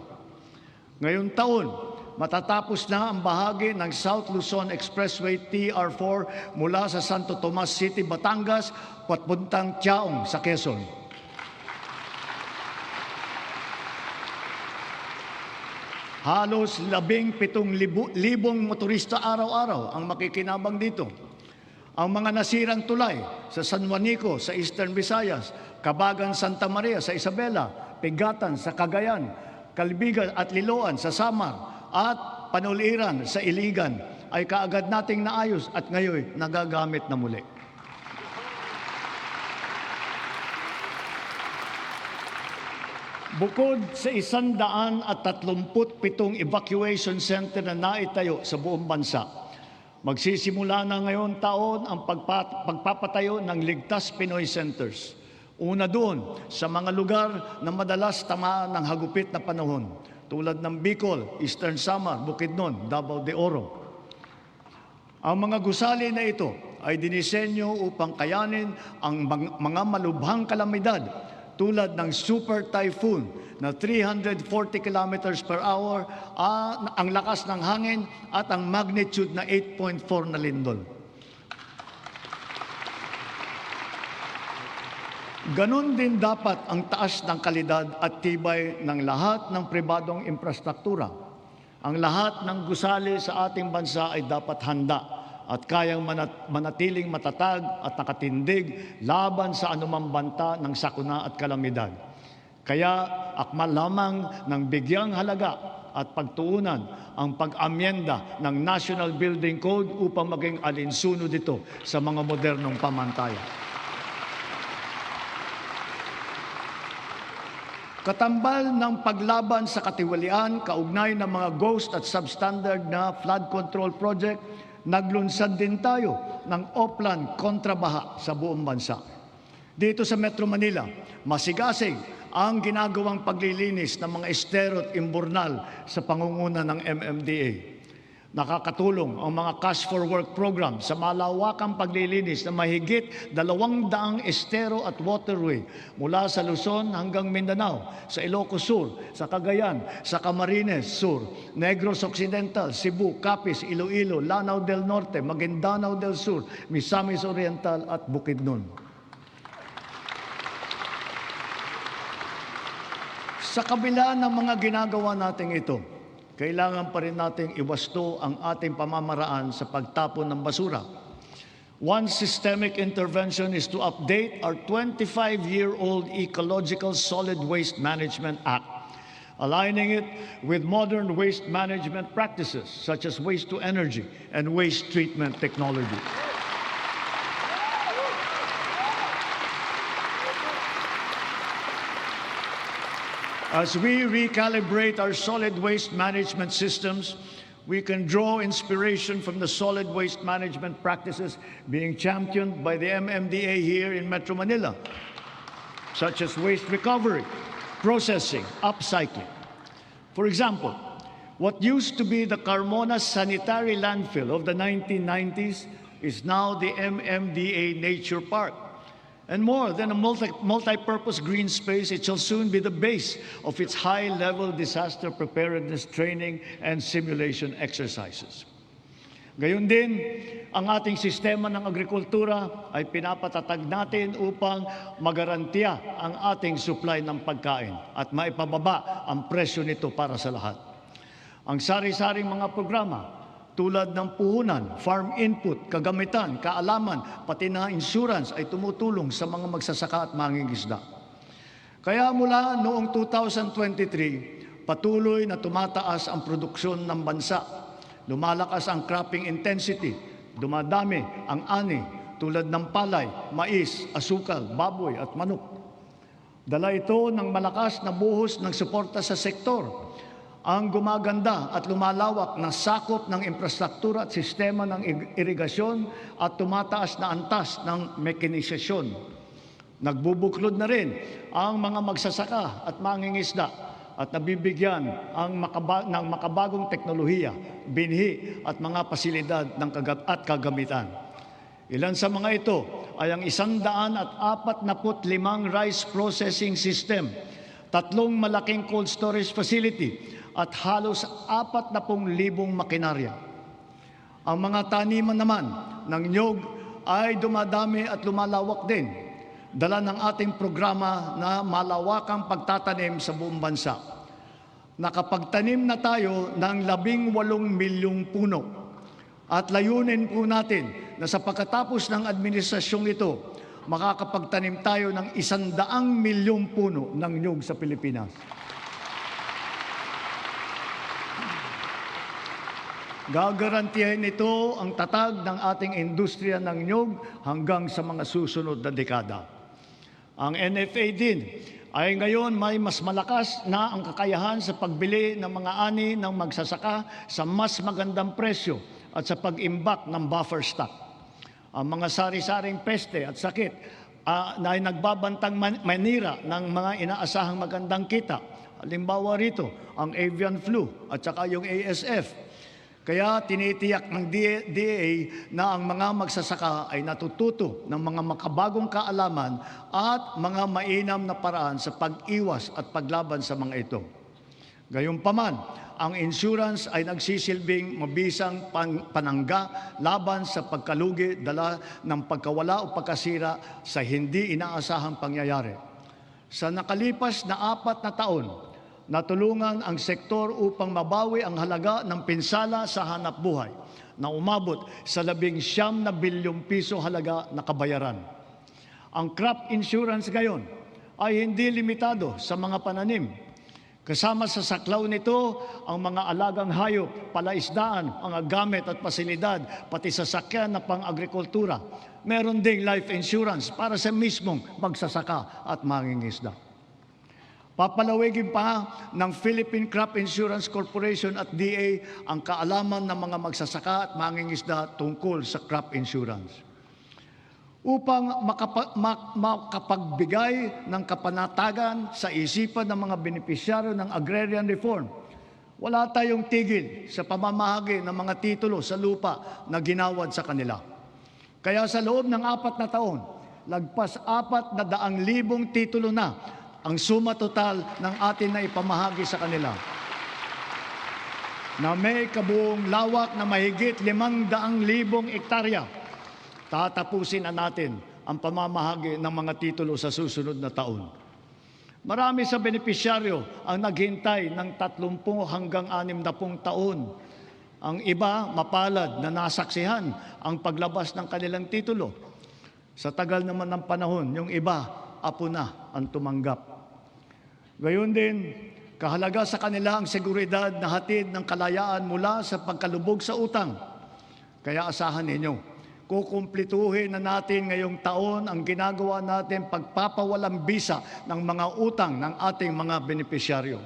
Ngayong taon, matatapos na ang bahagi ng South Luzon Expressway TR4 mula sa Santo Tomas City, Batangas, papuntang Tiaong sa Quezon. Halos 17,000 motorista araw-araw ang makikinabang dito. Ang mga nasirang tulay sa San Juanico sa Eastern Visayas, Cabagan, Santa Maria sa Isabela, Pigatan sa Cagayan, Calbigan at Liloan sa Samar, at Panuliran sa Iligan ay kaagad nating naayos at ngayon nagagamit na muli. Bukod sa 137 evacuation center na naitayo sa buong bansa, magsisimula na ngayon taon ang pagpapatayo ng Ligtas Pinoy Centers. Una doon sa mga lugar na madalas tamaan ng hagupit na panahon, tulad ng Bicol, Eastern Samar, Bukidnon, Davao de Oro. Ang mga gusali na ito ay dinisenyo upang kayanin ang mga malubhang kalamidad tulad ng super typhoon na 340 kilometers per hour, ang lakas ng hangin at ang magnitude na 8.4 na lindol. Ganon din dapat ang taas ng kalidad at tibay ng lahat ng pribadong infrastruktura. Ang lahat ng gusali sa ating bansa ay dapat handa at kayang manatiling matatag at nakatindig laban sa anumang banta ng sakuna at kalamidad. Kaya akmal lamang ng bigyang halaga at pagtuunan ang pag-amyenda ng National Building Code upang maging alinsunod ito sa mga modernong pamantayan. Katambal ng paglaban sa katiwalian, kaugnay ng mga ghost at substandard na flood control project, naglunsad din tayo ng Oplan kontrabaha sa buong bansa. Dito sa Metro Manila, masigasig ang ginagawang paglilinis ng mga estero at imburnal sa pangunguna ng MMDA. Nakakatulong ang mga Cash for Work program sa malawakang paglilinis na mahigit 200 estero at waterway mula sa Luzon hanggang Mindanao, sa Ilocos Sur, sa Cagayan, sa Camarines Sur, Negros Occidental, Cebu, Capiz, Iloilo, Lanao del Norte, Maguindanao del Sur, Misamis Oriental at Bukidnon. Sa kabila ng mga ginagawa nating ito, kailangan pa rin nating iwasto ang ating pamamaraan sa pagtapon ng basura. One systemic intervention is to update our 25-year-old Ecological Solid Waste Management Act, aligning it with modern waste management practices such as waste-to-energy and waste treatment technology. As we recalibrate our solid waste management systems, we can draw inspiration from the solid waste management practices being championed by the MMDA here in Metro Manila, such as waste recovery, processing, upcycling. For example, what used to be the Carmona Sanitary Landfill of the 1990s is now the MMDA Nature Park. And more than a multi-purpose green space, it shall soon be the base of its high-level disaster preparedness training and simulation exercises. Gayon din, ang ating sistema ng agrikultura ay pinapatatag natin upang magarantiya ang ating supply ng pagkain at maipababa ang presyo nito para sa lahat. Ang sari-saring mga programa tulad ng puhunan, farm input, kagamitan, kaalaman, pati na insurance ay tumutulong sa mga magsasaka at mangingisda. Kaya mula noong 2023, patuloy na tumataas ang produksyon ng bansa Lumalakas ang cropping intensity. Dumadami ang ani tulad ng palay, mais, asukal, baboy at manok. Dala ito ng malakas na buhos ng suporta sa sektor. Ang gumaganda at lumalawak na sakop ng infrastruktura at sistema ng irigasyon at tumataas na antas ng mekanizasyon. Nagbubuklod na rin ang mga magsasaka at mangingisda at nabibigyan ng makabagong teknolohiya, binhi at mga pasilidad at kagamitan. Ilan sa mga ito ay ang 145 rice processing system, 3 malaking cold storage facility at halos 40,000 makinarya. Ang mga taniman naman ng niyog ay dumadami at lumalawak din, dala ng ating programa na malawakang pagtatanim sa buong bansa. Nakapagtanim na tayo ng 18 milyong puno at layunin po natin na sa pagkatapos ng administrasyong ito, makakapagtanim tayo ng 100 milyong puno ng niyog sa Pilipinas. Gagarantiyahin ito ang tatag ng ating industriya ng niyog hanggang sa mga susunod na dekada. Ang NFA din ay ngayon may mas malakas na ang kakayahan sa pagbili ng mga ani ng magsasaka sa mas magandang presyo at sa pag-imbak ng buffer stock. Ang mga sari-saring peste at sakit na ay nagbabantang manira ng mga inaasahang magandang kita. Halimbawa rito, ang avian flu at saka yung ASF. Kaya tinitiyak ng DA na ang mga magsasaka ay natututo ng mga makabagong kaalaman at mga mainam na paraan sa pag-iwas at paglaban sa mga ito. Gayunpaman, ang insurance ay nagsisilbing mabisang panangga laban sa pagkalugi dala ng pagkawala o pagkasira sa hindi inaasahang pangyayari. Sa nakalipas na 4 na taon, natulungan ang sektor upang mabawi ang halaga ng pinsala sa hanap buhay na umabot sa 19 bilyong piso halaga na kabayaran. Ang crop insurance ngayon ay hindi limitado sa mga pananim. Kasama sa saklaw nito ang mga alagang hayop, palaisdaan, mga gamit at pasilidad, pati sasakyan na pang-agrikultura. Meron ding life insurance para sa mismong magsasaka at mangingisda. Papalawigin pa ng Philippine Crop Insurance Corporation at DA ang kaalaman ng mga magsasaka at mangingisda tungkol sa crop insurance. Upang makapagbigay ng kapanatagan sa isipan ng mga benepisyaryo ng agrarian reform, wala tayong tigil sa pamamahagi ng mga titulo sa lupa na ginawad sa kanila. Kaya sa loob ng 4 na taon, lagpas 400,000 titulo na ang suma total ng atin na ipamahagi sa kanila, na may kabuong lawak na mahigit 500,000 hektarya. Tatapusin na natin ang pamamahagi ng mga titulo sa susunod na taon. Marami sa benepisyaryo ang naghintay ng 30 hanggang 60 taon. Ang iba mapalad na nasaksihan ang paglabas ng kanilang titulo. Sa tagal naman ng panahon, yung iba, apo na ang tumanggap. Gayon din, kahalaga sa kanila ang seguridad na hatid ng kalayaan mula sa pagkalubog sa utang. Kaya asahan ninyo, kukumplituhin na natin ngayong taon ang ginagawa natin pagpapawalang bisa ng mga utang ng ating mga benepisyaryo.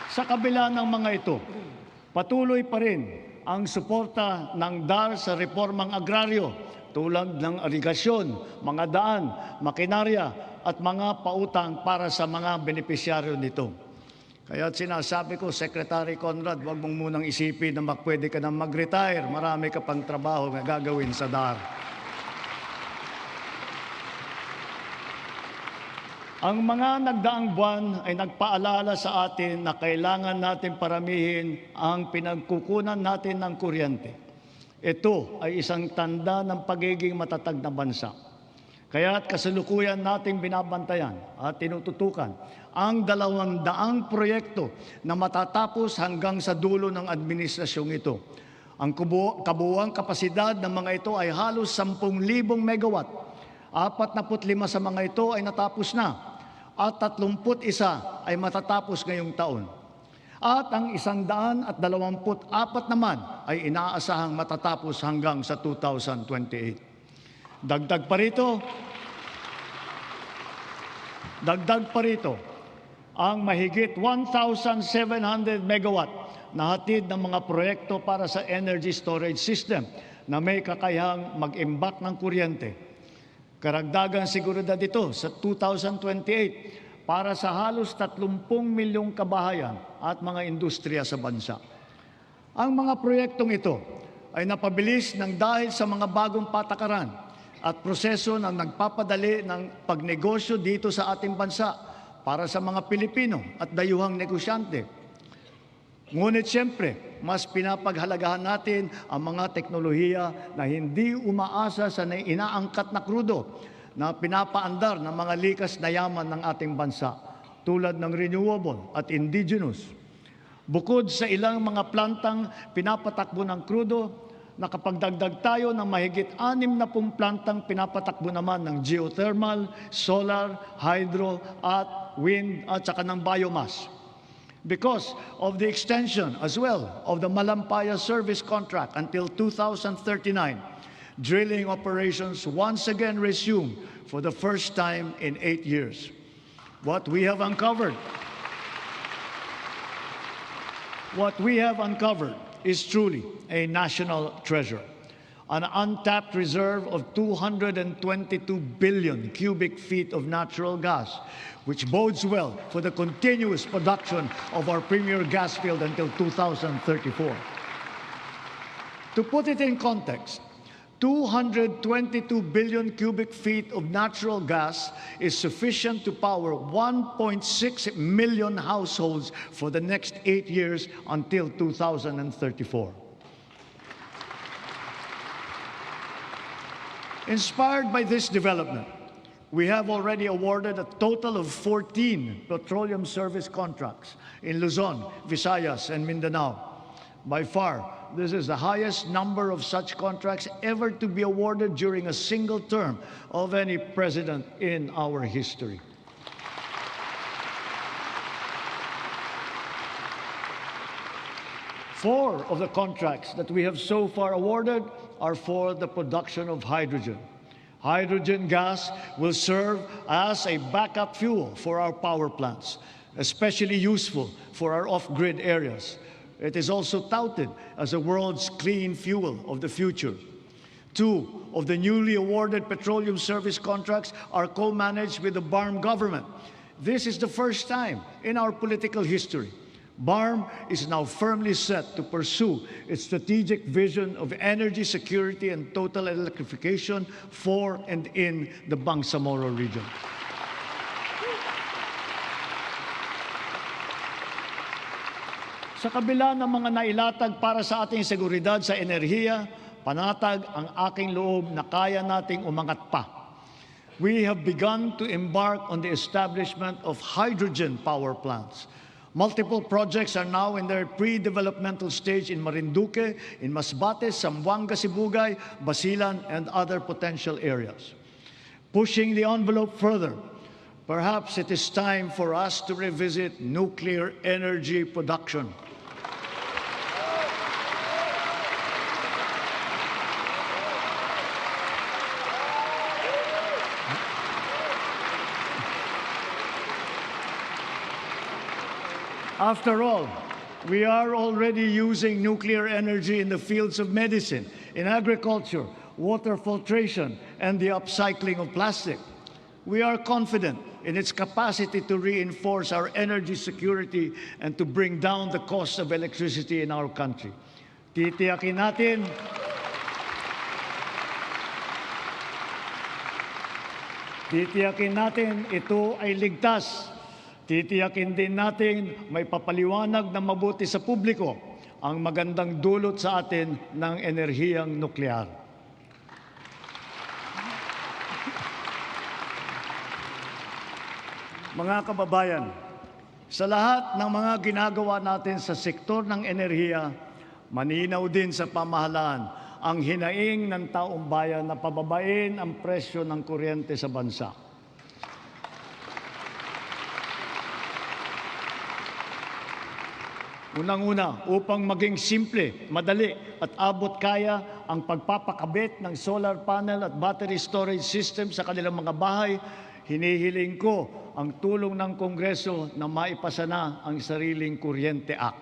Sa kabila ng mga ito, patuloy pa rin ang suporta ng DAR sa reformang agraryo tulad ng irigasyon, mga daan, makinarya at mga pautang para sa mga benepisyaryo nito. Kaya sinasabi ko, Secretary Conrad, huwag mong munang isipin na pwede ka na mag-retire. Marami ka pang trabaho na gagawin sa DAR. Ang mga nagdaang buwan ay nagpaalala sa atin na kailangan natin paramihin ang pinagkukunan natin ng kuryente. Ito ay isang tanda ng pagiging matatag na bansa. Kaya't kasalukuyan nating binabantayan at tinututukan ang 200 proyekto na matatapos hanggang sa dulo ng administrasyong ito. Ang kabuuang kapasidad ng mga ito ay halos 10,000 megawatt. 45 sa mga ito ay natapos na. at 31 ay matatapos ngayong taon. At ang 124 naman ay inaasahang matatapos hanggang sa 2028. Dagdag pa rito ang mahigit 1,700 megawatt na hatid ng mga proyekto para sa energy storage system na may kakayahang mag-imbak ng kuryente. Karagdagang seguridad ito sa 2028 para sa halos 30 milyong kabahayan at mga industriya sa bansa. Ang mga proyektong ito ay napabilis ng dahil sa mga bagong patakaran at proseso na nagpapadali ng pagnegosyo dito sa ating bansa para sa mga Pilipino at dayuhang negosyante. Ngunit siyempre, mas pinapaghalagahan natin ang mga teknolohiya na hindi umaasa sa inaangkat na krudo na pinapaandar ng mga likas na yaman ng ating bansa tulad ng renewable at indigenous. Bukod sa ilang mga plantang pinapatakbo ng krudo, nakapagdagdag tayo ng mahigit 60 plantang pinapatakbo naman ng geothermal, solar, hydro at wind at saka ng biomass. Because of the extension as well of the Malampaya service contract until 2039, drilling operations once again resumed for the first time in 8 years. What we have uncovered is truly a national treasure. An untapped reserve of 222 billion cubic feet of natural gas, which bodes well for the continuous production of our premier gas field until 2034. To put it in context, 222 billion cubic feet of natural gas is sufficient to power 1.6 million households for the next 8 years until 2034. Inspired by this development, we have already awarded a total of 14 petroleum service contracts in Luzon, Visayas, and Mindanao. By far, this is the highest number of such contracts ever to be awarded during a single term of any president in our history. Four of the contracts that we have so far awarded are for the production of hydrogen. Hydrogen gas will serve as a backup fuel for our power plants, especially useful for our off-grid areas. It is also touted as the world's clean fuel of the future. Two of the newly awarded petroleum service contracts are co-managed with the BARM government. This is the first time in our political history. BARM is now firmly set to pursue its strategic vision of energy security and total electrification for and in the Bangsamoro region. Sa kabila ng mga nailatag para sa ating seguridad sa enerhiya, panatag ang aking loob na kaya nating umangat pa. We have begun to embark on the establishment of hydrogen power plants. Multiple projects are now in their pre-developmental stage in Marinduque, in Masbate, Zamboanga, Sibugay, Basilan, and other potential areas. Pushing the envelope further, perhaps it is time for us to revisit nuclear energy production. After all, we are already using nuclear energy in the fields of medicine, in agriculture, water filtration, and the upcycling of plastic. We are confident in its capacity to reinforce our energy security and to bring down the cost of electricity in our country. Titiyakin natin ito ay ligtas. Titiyakin din natin may papaliwanag na mabuti sa publiko ang magandang dulot sa atin ng enerhiyang nuklear. Mga kababayan, sa lahat ng mga ginagawa natin sa sektor ng enerhiya, maninaw din sa pamahalaan ang hinaing ng taong bayan na pababain ang presyo ng kuryente sa bansa. Unang-una, upang maging simple, madali at abot kaya ang pagpapakabit ng solar panel at battery storage system sa kanilang mga bahay, hinihiling ko ang tulong ng Kongreso na maipasa na ang Sariling Kuryente Act.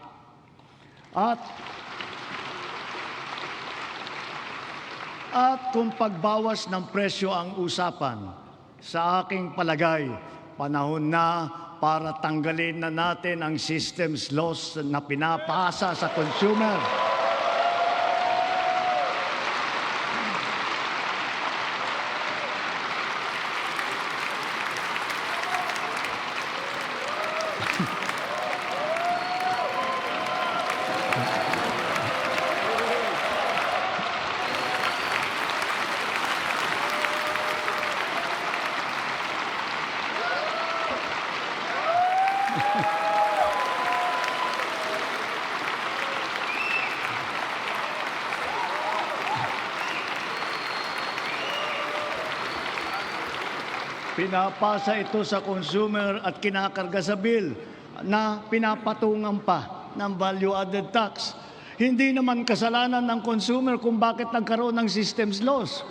At kung pagbawas ng presyo ang usapan, sa aking palagay, panahon na para tanggalin na natin ang systems laws na pinapasa sa consumer. Pinapasa ito sa consumer at kinakarga sa bill na pinapatungan pa ng value-added tax. Hindi naman kasalanan ng consumer kung bakit nagkaroon ng systems loss.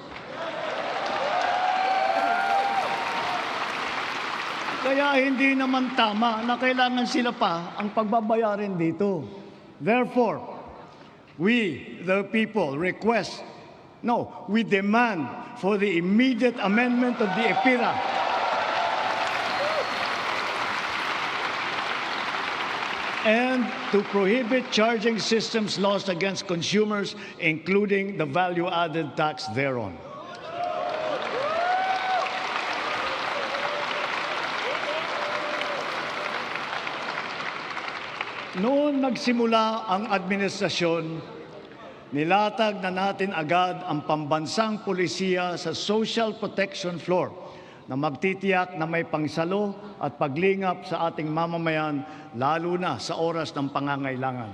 Kaya hindi naman tama na kailangan sila pa ang pagbabayarin dito. Therefore, we, the people, we demand for the immediate amendment of the EPIRA and to prohibit charging systems laws against consumers, including the value-added tax thereon. Noon nagsimula ang administrasyon, nilatag na natin agad ang pambansang pulisiya sa social protection floor na magtitiyak na may pangsalo at paglingap sa ating mamamayan, lalo na sa oras ng pangangailangan.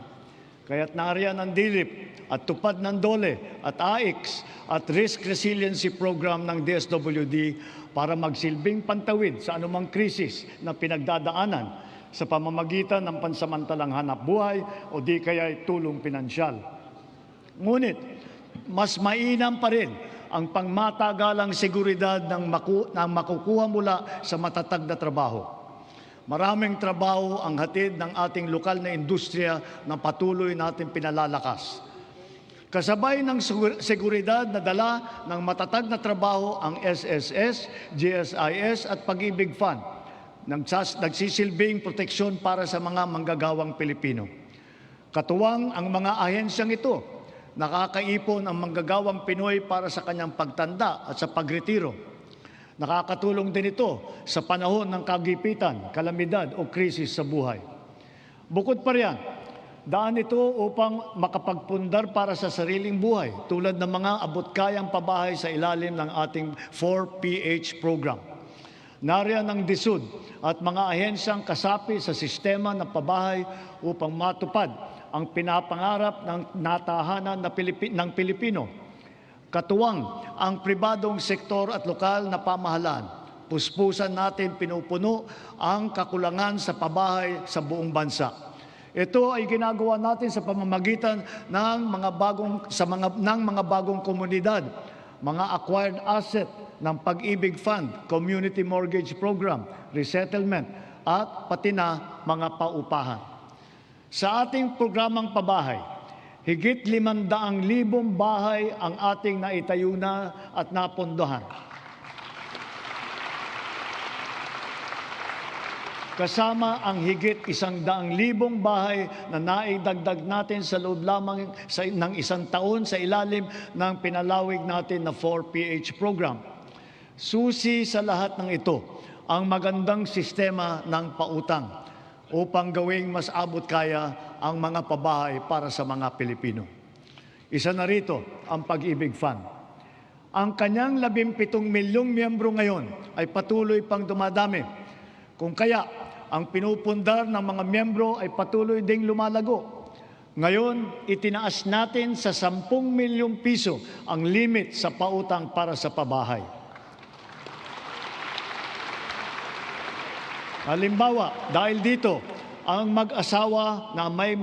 Kaya't nariyan ang DILIP at tupad ng DOLE at AIX at Risk Resiliency Program ng DSWD para magsilbing pantawid sa anumang krisis na pinagdadaanan sa pamamagitan ng pansamantalang hanap buhay o di kaya'y tulong pinansyal. Ngunit, mas mainam pa rin ang pangmatagalang seguridad ng makukuha mula sa matatag na trabaho. Maraming trabaho ang hatid ng ating lokal na industriya na patuloy natin pinalalakas. Kasabay ng seguridad na dala ng matatag na trabaho ang SSS, GSIS at Pag-ibig Fund, nagsisilbing proteksyon para sa mga manggagawang Pilipino. Katuwang ang mga ahensyang ito, nakakaipon ang manggagawang Pinoy para sa kanyang pagtanda at sa pagretiro. Nakakatulong din ito sa panahon ng kagipitan, kalamidad o krisis sa buhay. Bukod pa riyan, daan ito upang makapagpundar para sa sariling buhay tulad ng mga abot-kayang pabahay sa ilalim ng ating 4PH program. Nariyan ang DSUD at mga ahensyang kasapi sa sistema ng pabahay upang matupad ang pinapangarap ng natahanan ng Pilipino. Katuwang ang pribadong sektor at lokal na pamahalaan. Puspusan natin pinupuno ang kakulangan sa pabahay sa buong bansa. Ito ay ginagawa natin sa pamamagitan ng mga bagong komunidad, mga acquired asset ng Pag-ibig Fund, Community Mortgage Program, Resettlement, at pati na mga paupahan. Sa ating programang pabahay, higit 500,000 bahay ang ating naitayo na at napondohan. Kasama ang higit 100,000 bahay na naidagdag natin sa loob lamang ng isang taon sa ilalim ng pinalawig natin na 4PH program. Susi sa lahat ng ito ang magandang sistema ng pautang upang gawing mas abot kaya ang mga pabahay para sa mga Pilipino. Isa na rito ang Pag-ibig Fund. Ang kanyang 17 milyong miyembro ngayon ay patuloy pang dumadami. Kung kaya, ang pinupundar ng mga miyembro ay patuloy ding lumalago. Ngayon, itinaas natin sa 10 milyong piso ang limit sa pautang para sa pabahay. Halimbawa, dahil dito, ang mag-asawa na may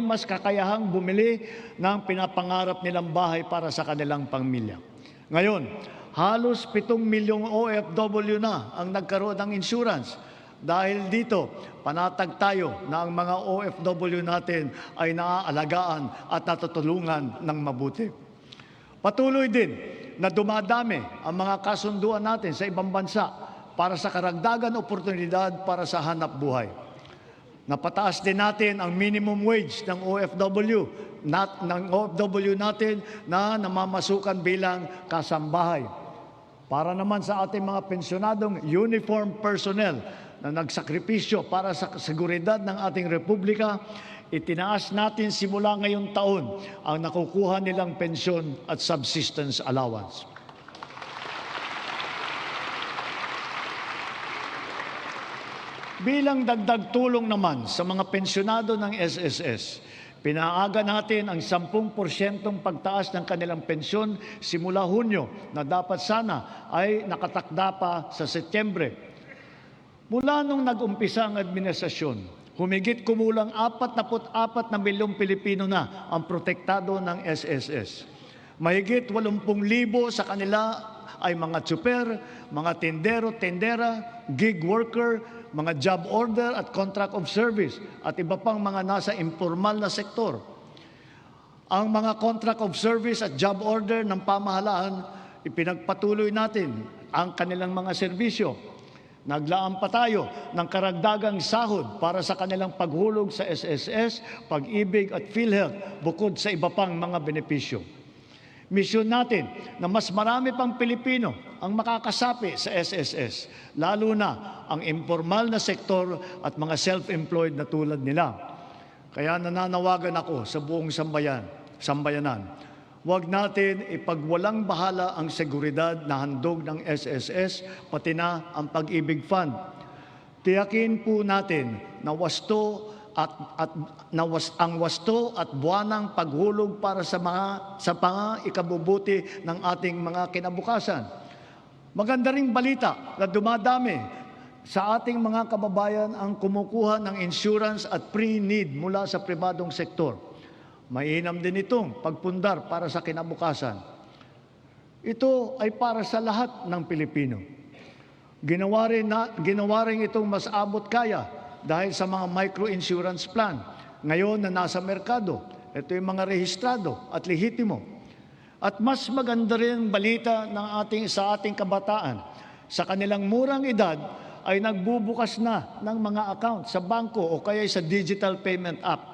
mas kakayahang bumili ng pinapangarap nilang bahay para sa kanilang pamilya. Ngayon, halos 7 milyong OFW na ang nagkaroon ng insurance. Dahil dito, panatag tayo na ang mga OFW natin ay naaalagaan at natutulungan ng mabuti. Patuloy din na dumadami ang mga kasunduan natin sa ibang bansa para sa karagdagan oportunidad para sa hanap buhay. Napataas din natin ang minimum wage ng OFW natin na namamasukan bilang kasambahay. Para naman sa ating mga pensyonadong uniform personnel na nagsakripisyo para sa seguridad ng ating republika, itinaas natin simula ngayong taon ang nakukuha nilang pensyon at subsistence allowance. Bilang dagdag tulong naman sa mga pensyonado ng SSS, pinaaga natin ang 10% pagtaas ng kanilang pensyon simula Hunyo na dapat sana ay nakatakda pa sa Setyembre. Mula nung nag-umpisa ang administrasyon, humigit kumulang 44 na milyong Pilipino na ang protektado ng SSS. Mahigit 80,000 sa kanila ay mga tsuper, mga tindero, tendera, gig worker, mga job order at contract of service at iba pang mga nasa informal na sektor. Ang mga contract of service at job order ng pamahalaan, ipinagpatuloy natin ang kanilang mga serbisyo. Naglaan pa tayo ng karagdagang sahod para sa kanilang paghulog sa SSS, Pag-ibig at PhilHealth bukod sa iba pang mga benepisyo. Misyon natin na mas marami pang Pilipino ang makakasapi sa SSS, lalo na ang informal na sektor at mga self-employed na tulad nila. Kaya nananawagan ako sa buong sambayanan. Huwag natin ipagwalang bahala ang seguridad na handog ng SSS, pati na ang Pag-ibig Fund. Tiyakin po natin na ang wasto at buwanang paghulog para sa mga ikabubuti ng ating mga kinabukasan. Maganda ring balita na dumadami sa ating mga kababayan ang kumukuha ng insurance at pre-need mula sa pribadong sektor. Mainam din itong pagpundar para sa kinabukasan. Ito ay para sa lahat ng Pilipino. Ginawa rin itong mas abot kaya dahil sa mga micro-insurance plan. Ngayon na nasa merkado, ito yung mga rehistrado at lehitimo. At mas maganda rin balita sa ating kabataan. Sa kanilang murang edad ay nagbubukas na ng mga account sa bangko o kaya sa digital payment app.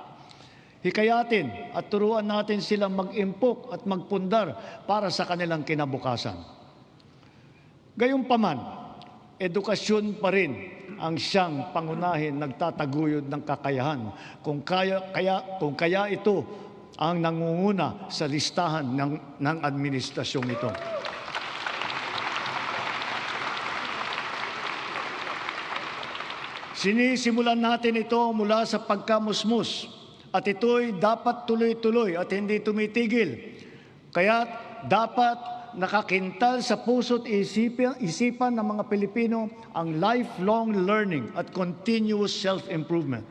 Hikayatin at turuan natin silang mag-impok at magpundar para sa kanilang kinabukasan. Gayunpaman, edukasyon pa rin ang siyang pangunahin nagtataguyod ng kakayahan. Kung kaya ito ang nangunguna sa listahan ng administrasyong ito. Sinisimulan natin ito mula sa pagkamusmus. At ito'y dapat tuloy-tuloy at hindi tumitigil. Kaya dapat nakakintal sa puso't isipan ng mga Pilipino ang lifelong learning at continuous self-improvement.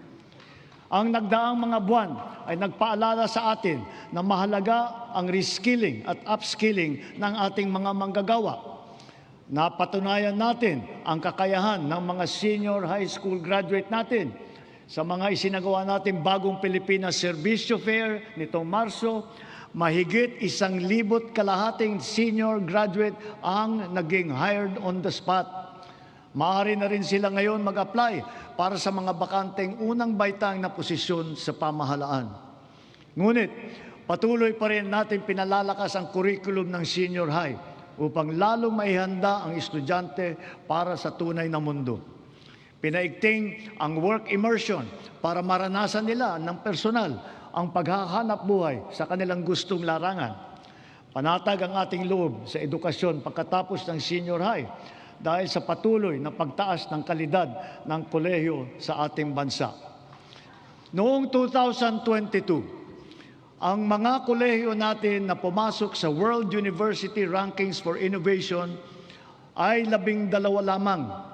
Ang nagdaang mga buwan ay nagpaalala sa atin na mahalaga ang reskilling at upskilling ng ating mga manggagawa. Napatunayan natin ang kakayahan ng mga senior high school graduate natin sa mga isinagawa natin bagong Pilipinas Servisyo Fair nitong Marso. Mahigit 1,200 senior graduate ang naging hired on the spot. Maaari na rin sila ngayon mag-apply para sa mga bakanteng unang baitang na posisyon sa pamahalaan. Ngunit patuloy pa rin natin pinalalakas ang curriculum ng senior high upang lalong maihanda ang estudyante para sa tunay na mundo. Pinaigting ang work immersion para maranasan nila ng personal ang paghahanap buhay sa kanilang gustong larangan. Panatag ang ating loob sa edukasyon pagkatapos ng senior high dahil sa patuloy na pagtaas ng kalidad ng kolehiyo sa ating bansa. Noong 2022, ang mga kolehiyo natin na pumasok sa World University Rankings for Innovation ay 12 lamang.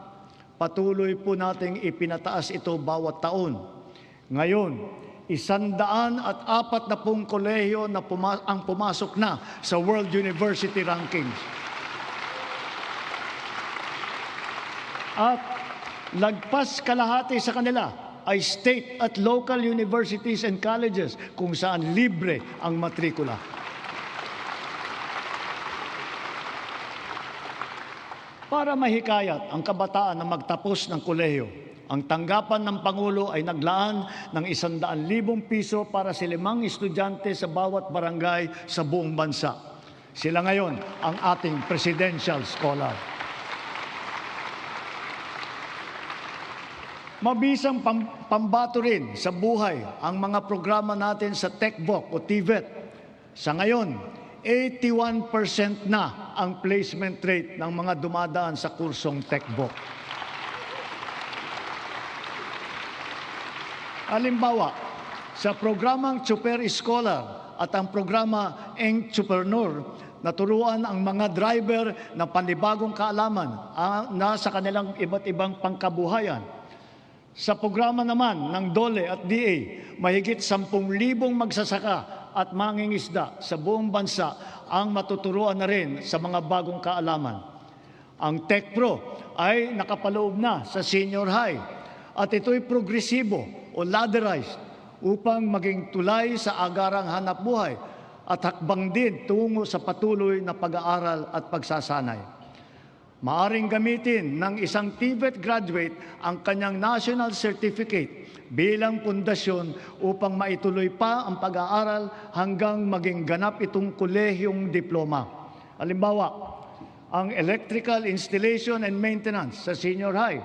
patuloy po nating ipinataas ito bawat taon. Ngayon, 140 kolehiyo na ang pumasok na sa World University Rankings. At lagpas kalahati sa kanila ay state at local universities and colleges kung saan libre ang matrikula. Para mahikayat ang kabataan na magtapos ng kolehiyo, ang tanggapan ng Pangulo ay naglaan ng 100,000 piso para sa 5 estudyante sa bawat barangay sa buong bansa. Sila ngayon ang ating presidential scholar. Mabisang pambato rin sa buhay ang mga programa natin sa TechVoc o TVET. Sa ngayon, 81% na ang placement rate ng mga dumadaan sa kursong TechVoc. Halimbawa, sa programang Super Scholar at ang programa Entrepreneur, naturuan ang mga driver ng panibagong kaalaman na sa kanilang iba't ibang pangkabuhayan. Sa programa naman ng DOLE at DA, mahigit 10,000 magsasaka at mangingisda sa buong bansa ang matuturuan na rin sa mga bagong kaalaman. Ang TechPro ay nakapaloob na sa senior high at ito'y progresibo o ladderized upang maging tulay sa agarang hanapbuhay at hakbang din tungo sa patuloy na pag-aaral at pagsasanay. Maaring gamitin ng isang TVET graduate ang kanyang national certificate bilang pundasyon upang maituloy pa ang pag-aaral hanggang maging ganap itong kolehiyong diploma. Halimbawa, ang electrical installation and maintenance sa senior high,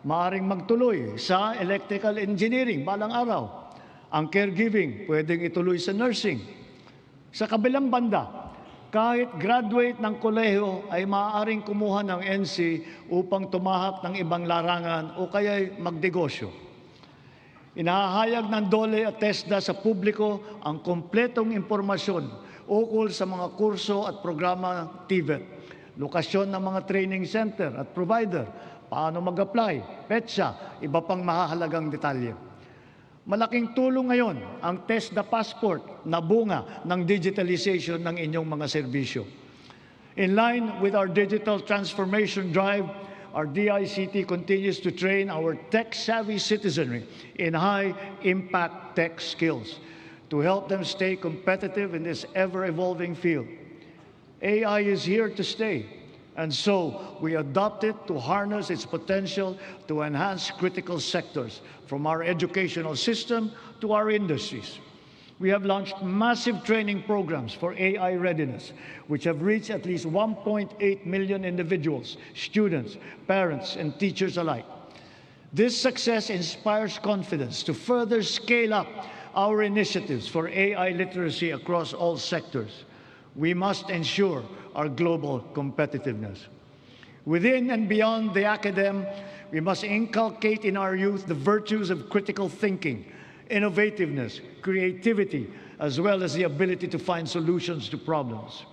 maaring magtuloy sa electrical engineering balang araw. Ang caregiving, pwedeng ituloy sa nursing. Sa kabilang banda, kahit graduate ng kolehiyo ay maaaring kumuha ng NC upang tumahak ng ibang larangan o kaya'y magnegosyo. Inahahayag ng DOLE at TESDA sa publiko ang kompletong impormasyon ukol sa mga kurso at programa TVET, lokasyon ng mga training center at provider, paano mag-apply, petsa, iba pang mahahalagang detalye. Malaking tulong ngayon ang TESDA Passport na bunga ng digitalization ng inyong mga serbisyo. In line with our digital transformation drive, our DICT continues to train our tech-savvy citizenry in high-impact tech skills to help them stay competitive in this ever-evolving field. AI is here to stay, and so we adopt it to harness its potential to enhance critical sectors, from our educational system to our industries. We have launched massive training programs for AI readiness, which have reached at least 1.8 million individuals, students, parents, and teachers alike. This success inspires confidence to further scale up our initiatives for AI literacy across all sectors. We must ensure our global competitiveness. Within and beyond the academe, we must inculcate in our youth the virtues of critical thinking, innovativeness, creativity, as well as the ability to find solutions to problems.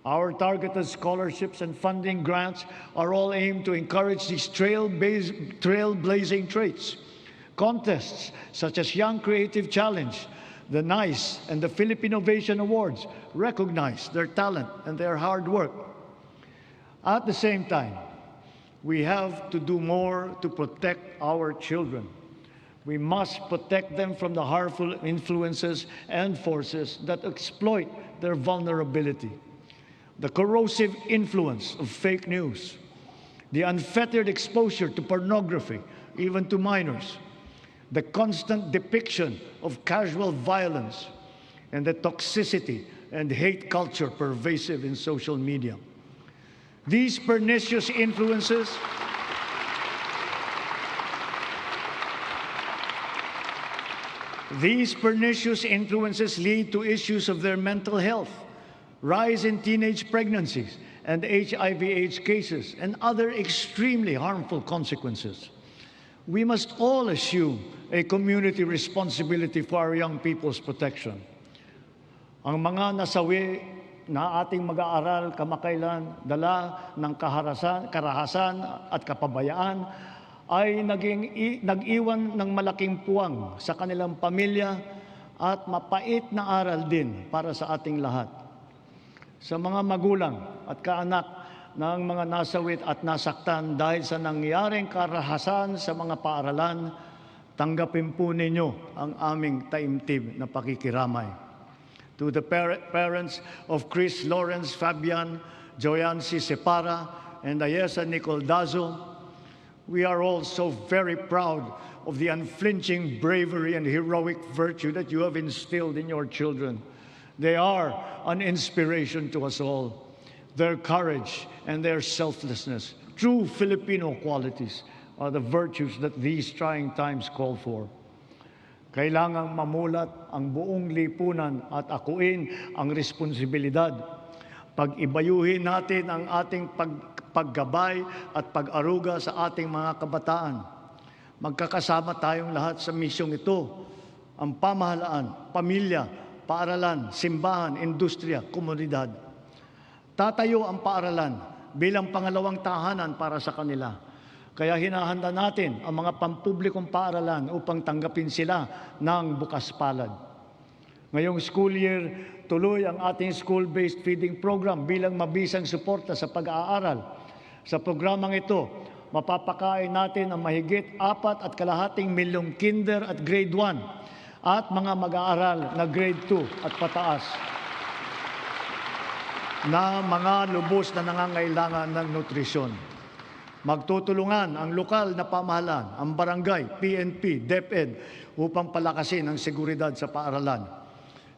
Our targeted scholarships and funding grants are all aimed to encourage these trailblazing traits. Contests such as Young Creative Challenge, the NICE, and the Philippine Innovation Awards recognize their talent and their hard work. At the same time, we have to do more to protect our children. We must protect them from the harmful influences and forces that exploit their vulnerability. The corrosive influence of fake news, the unfettered exposure to pornography, even to minors, the constant depiction of casual violence, and the toxicity and hate culture pervasive in social media. These pernicious influences lead to issues of their mental health, rise in teenage pregnancies and HIV/AIDS cases, and other extremely harmful consequences. We must all assume a community responsibility for our young people's protection. Ang mga nasawi na ating mag-aaral kamakailan dala ng karahasan at kapabayaan ay nag-iwan ng malaking puwang sa kanilang pamilya at mapait na aral din para sa ating lahat. Sa mga magulang at kaanak ng mga nasawit at nasaktan dahil sa nangyaring karahasan sa mga paaralan, tanggapin po ninyo ang aming taimtim na pakikiramay. To the parents of Chris Lawrence Fabian, Joyancy Separa, and Ayesa Nicole Dazo, we are all so very proud of the unflinching bravery and heroic virtue that you have instilled in your children. They are an inspiration to us all. Their courage and their selflessness, true Filipino qualities, are the virtues that these trying times call for. Kailangang mamulat ang buong lipunan at akuin ang responsibilidad. Pag-ibayuhin natin ang ating paggabay at pag-aruga sa ating mga kabataan. Magkakasama tayong lahat sa misyong ito. Ang pamahalaan, pamilya, paaralan, simbahan, industriya, komunidad. Tatayo ang paaralan bilang pangalawang tahanan para sa kanila. Kaya hinahanda natin ang mga pampublikong paaralan upang tanggapin sila ng bukas palad. Ngayong school year, tuloy ang ating school-based feeding program bilang mabisang suporta sa pag-aaral. Sa programang ito, mapapakain natin ang mahigit 4.5 milyong kinder at grade 1 at mga mag-aaral na grade 2 at pataas na mga lubos na nangangailangan ng nutrisyon. Magtutulungan ang lokal na pamahalaan, ang barangay, PNP, DepEd upang palakasin ang seguridad sa paaralan.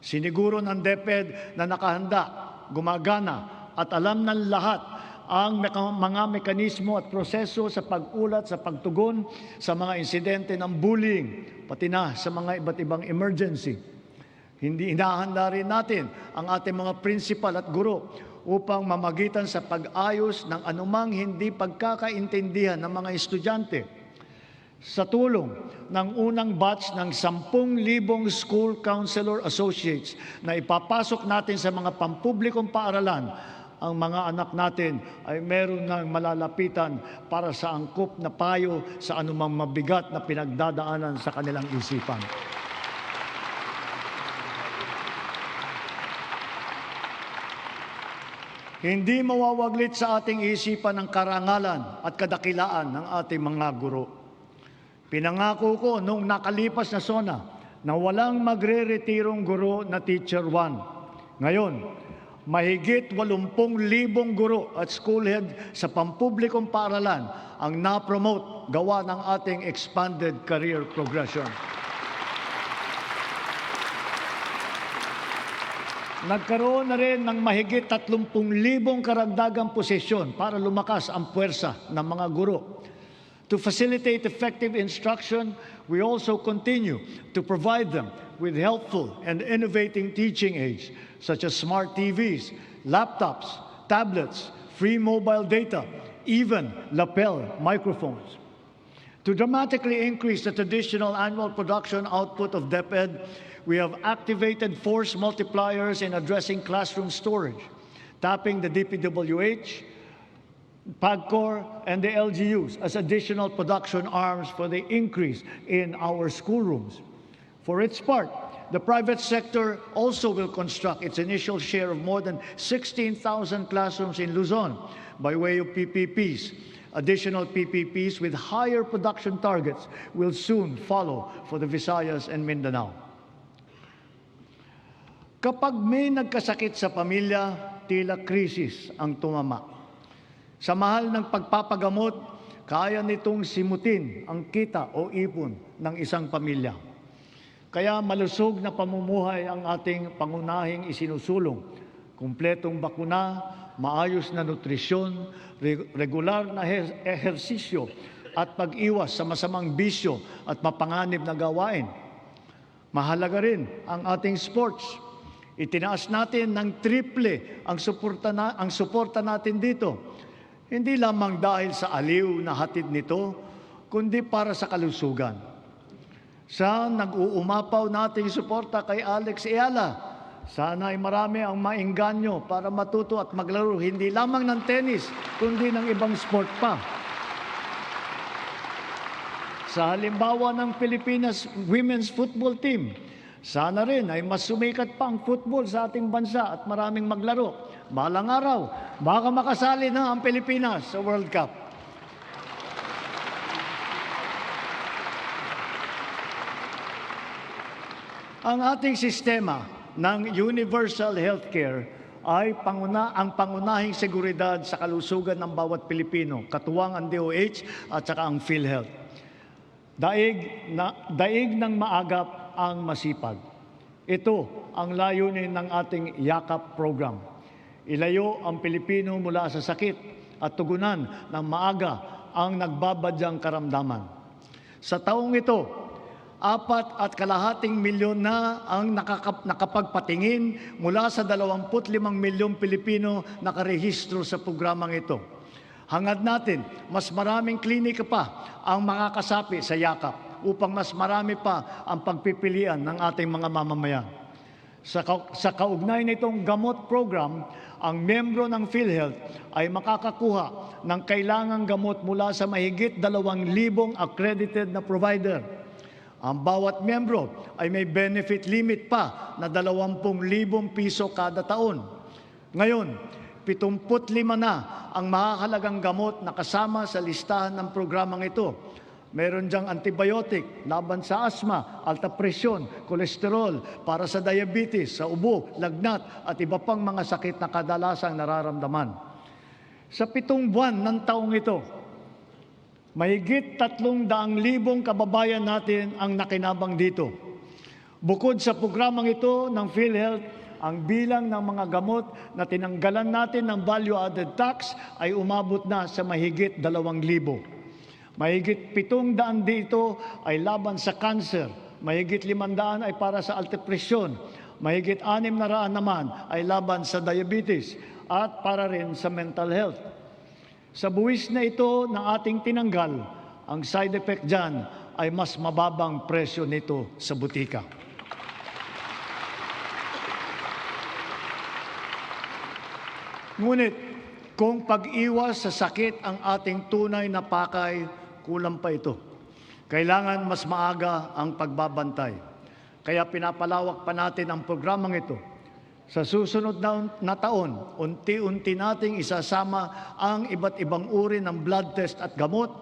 Siniguro ng DepEd na nakahanda, gumagana at alam ng lahat ang mga mekanismo at proseso sa pag-ulat, sa pagtugon sa mga insidente ng bullying, pati na sa mga iba't ibang emergency. Hindi inahanda rin natin ang ating mga principal at guro upang mamagitan sa pag-ayos ng anumang hindi pagkakaintindihan ng mga estudyante. Sa tulong ng unang batch ng 10,000 School Counselor Associates na ipapasok natin sa mga pampublikong paaralan, ang mga anak natin ay meron ng malalapitan para sa angkop na payo sa anumang mabigat na pinagdadaanan sa kanilang isipan. Hindi mawawaglit sa ating isipan ang karangalan at kadakilaan ng ating mga guro. Pinangako ko noong nakalipas na SONA na walang magre-retirong guro na Teacher 1. Ngayon, mahigit 80,000 guro at school head sa pampublikong paaralan ang na-promote gawa ng ating expanded career progression. Nagkaroon na rin ng mahigit 30,000 karagdagang posisyon para lumakas ang puwersa ng mga guro. To facilitate effective instruction, we also continue to provide them with helpful and innovating teaching aids such as smart TVs, laptops, tablets, free mobile data, even lapel microphones. To dramatically increase the traditional annual production output of DepEd, we have activated force multipliers in addressing classroom storage, tapping the DPWH, PAGCOR, and the LGUs as additional production arms for the increase in our schoolrooms. For its part, the private sector also will construct its initial share of more than 16,000 classrooms in Luzon by way of PPPs. Additional PPPs with higher production targets will soon follow for the Visayas and Mindanao. Kapag may nagkasakit sa pamilya, tila krisis ang tumama. Sa mahal ng pagpapagamot, kaya nitong simutin ang kita o ipon ng isang pamilya. Kaya malusog na pamumuhay ang ating pangunahing isinusulong. Kumpletong bakuna, maayos na nutrisyon, regular na ehersisyo at pag-iwas sa masamang bisyo at mapanganib na gawain. Mahalaga rin ang ating sports. Itinaas natin ng triple ang suporta natin dito. Hindi lamang dahil sa aliw na hatid nito, kundi para sa kalusugan. Sa nag-uumapaw nating suporta kay Alex Eala, Sana ay marami ang maengganyo para matuto at maglaro hindi lamang ng tennis, kundi ng ibang sport pa. Sa halimbawa ng Pilipinas Women's Football Team, sana rin ay mas sumikat pa ang football sa ating bansa at maraming maglaro. Balang araw, baka makasali na ang Pilipinas sa World Cup. Ang ating sistema ng universal healthcare ay ang pangunahing seguridad sa kalusugan ng bawat Pilipino, katuwang ang DOH at saka ang PhilHealth. Daig ng maagap ang masipag. Ito ang layunin ng ating YAKAP program. Ilayo ang Pilipino mula sa sakit at tugunan ng maaga ang nagbabadyang karamdaman. Sa taong ito, 4.5 milyon na ang nakapagpatingin mula sa 25 milyong Pilipino nakarehistro sa programang ito. Hangad natin, mas maraming klinika pa ang makakasapi sa YAKAP upang mas marami pa ang pagpipilian ng ating mga mamamayan. Sa kaugnay nitong gamot program, ang membro ng PhilHealth ay makakakuha ng kailangang gamot mula sa mahigit 2,000 accredited na provider. Ang bawat membro ay may benefit limit pa na 20,000 piso kada taon. Ngayon, 75 na ang mahahalagang gamot na kasama sa listahan ng programang ito. Meron diyang antibiotic, laban sa asma, alta presyon, kolesterol, para sa diabetes, sa ubo, lagnat at iba pang mga sakit na kadalasang nararamdaman. Sa 7 buwan ng taong ito, mahigit 300,000 kababayan natin ang nakinabang dito. Bukod sa programang ito ng PhilHealth, ang bilang ng mga gamot na tinanggalan natin ng value-added tax ay umabot na sa mahigit 2,000. Mahigit 700 dito ay laban sa cancer, mahigit 500 ay para sa alta presyon, mahigit 600 naman ay laban sa diabetes at para rin sa mental health. Sa buwis na ito na ating tinanggal, ang side effect dyan ay mas mababang presyo nito sa butika. Ngunit kung pag-iwas sa sakit ang ating tunay na pakay, kulang pa ito. Kailangan mas maaga ang pagbabantay. Kaya pinapalawak pa natin ang programang ito. Sa susunod na taon, unti-unti nating isasama ang iba't ibang uri ng blood test at gamot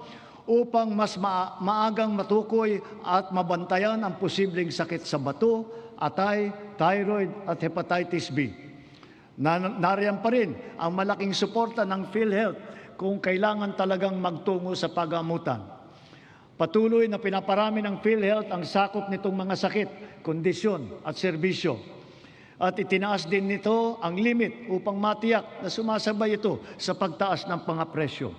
upang mas maagang matukoy at mabantayan ang posibleng sakit sa bato, atay, thyroid at hepatitis B. Nariyan pa rin ang malaking suporta ng PhilHealth kung kailangan talagang magtungo sa pagamutan. Patuloy na pinaparami ng PhilHealth ang sakop nitong mga sakit, kondisyon at serbisyo. At itinaas din nito ang limit upang matiyak na sumasabay ito sa pagtaas ng presyo.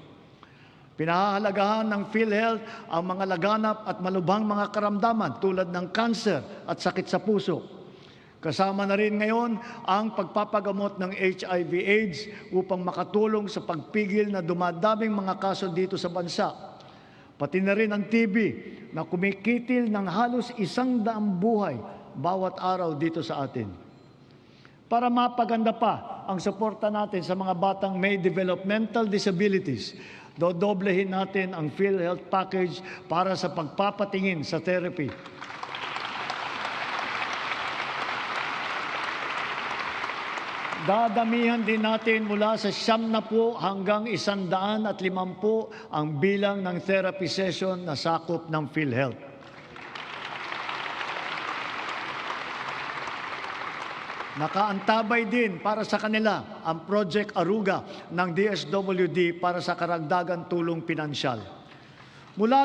Pinahahalagahan ng PhilHealth ang mga laganap at malubhang mga karamdaman tulad ng cancer at sakit sa puso. Kasama na rin ngayon ang pagpapagamot ng HIV/AIDS upang makatulong sa pagpigil na dumadaming mga kaso dito sa bansa. Pati na rin ang TB na kumikitil ng halos 100 buhay bawat araw dito sa atin. Para mapaganda pa ang suporta natin sa mga batang may developmental disabilities, dodoblehin natin ang PhilHealth package para sa pagpapatingin sa therapy. Dadamihan din natin mula sa 70 hanggang 150 ang bilang ng therapy session na sakop ng PhilHealth. Nakaantabay din para sa kanila ang Project Aruga ng DSWD para sa karagdagang tulong pinansyal. Mula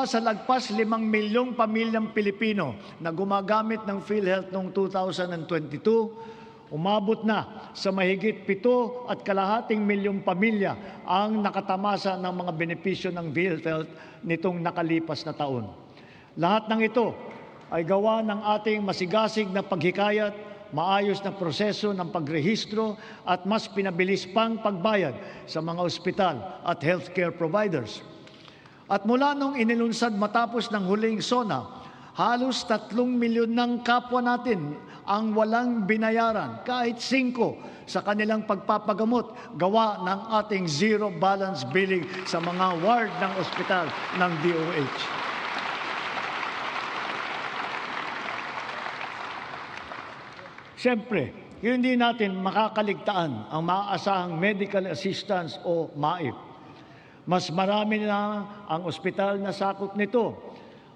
sa lagpas 5 milyong pamilyang Pilipino na gumagamit ng PhilHealth noong 2022, umabot na sa mahigit 7.5 milyong pamilya ang nakatamasa ng mga benepisyo ng PhilHealth nitong nakalipas na taon. Lahat ng ito ay gawa ng ating masigasig na paghikayat, maayos na proseso ng pagrehistro at mas pinabilis pang pagbayad sa mga ospital at healthcare providers. At mula nung inilunsad matapos ng huling SONA, Halos 3 milyon ng kapwa natin ang walang binayaran, kahit 5 sa kanilang pagpapagamot, gawa ng ating zero balance billing sa mga ward ng ospital ng DOH. Siyempre, hindi natin makakaligtaan ang maaasahang medical assistance o MAIP. Mas marami na ang ospital na sakop nito.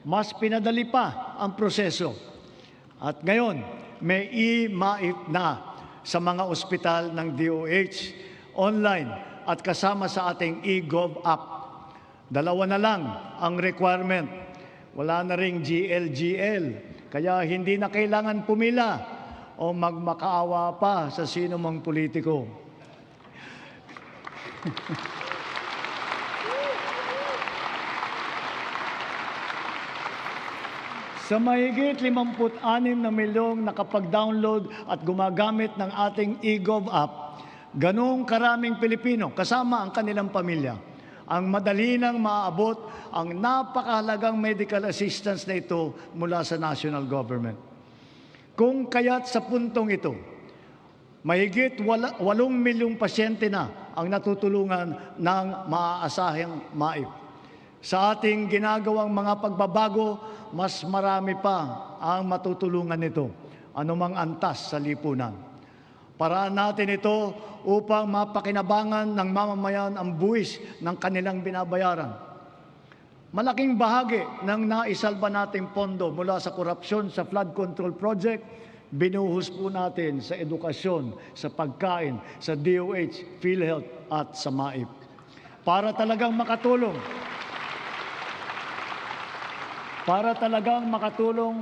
Mas pinadali pa ang proseso. At ngayon, may e-MAIP na sa mga ospital ng DOH, online at kasama sa ating e-Gov app. 2 na lang ang requirement. Wala na ring GLGL, kaya hindi na kailangan pumila o magmakaawa pa sa sino mang politiko. Sa mahigit 56 na milyong nakapag-download at gumagamit ng ating e-Gov app, ganong karaming Pilipino, kasama ang kanilang pamilya, ang madali nang maaabot ang napakahalagang medical assistance na ito mula sa national government. Kung kaya't sa puntong ito, mahigit 8 milyong pasyente na ang natutulungan ng maaasahang MAIP. Sa ating ginagawang mga pagbabago, mas marami pa ang matutulungan nito, anumang antas sa lipunan. Paraan natin ito upang mapakinabangan ng mamamayan ang buwis ng kanilang binabayaran. Malaking bahagi ng naisalba nating pondo mula sa korupsyon sa flood control project, binuhos po natin sa edukasyon, sa pagkain, sa DOH, PhilHealth at sa MAIP. Para talagang makatulong,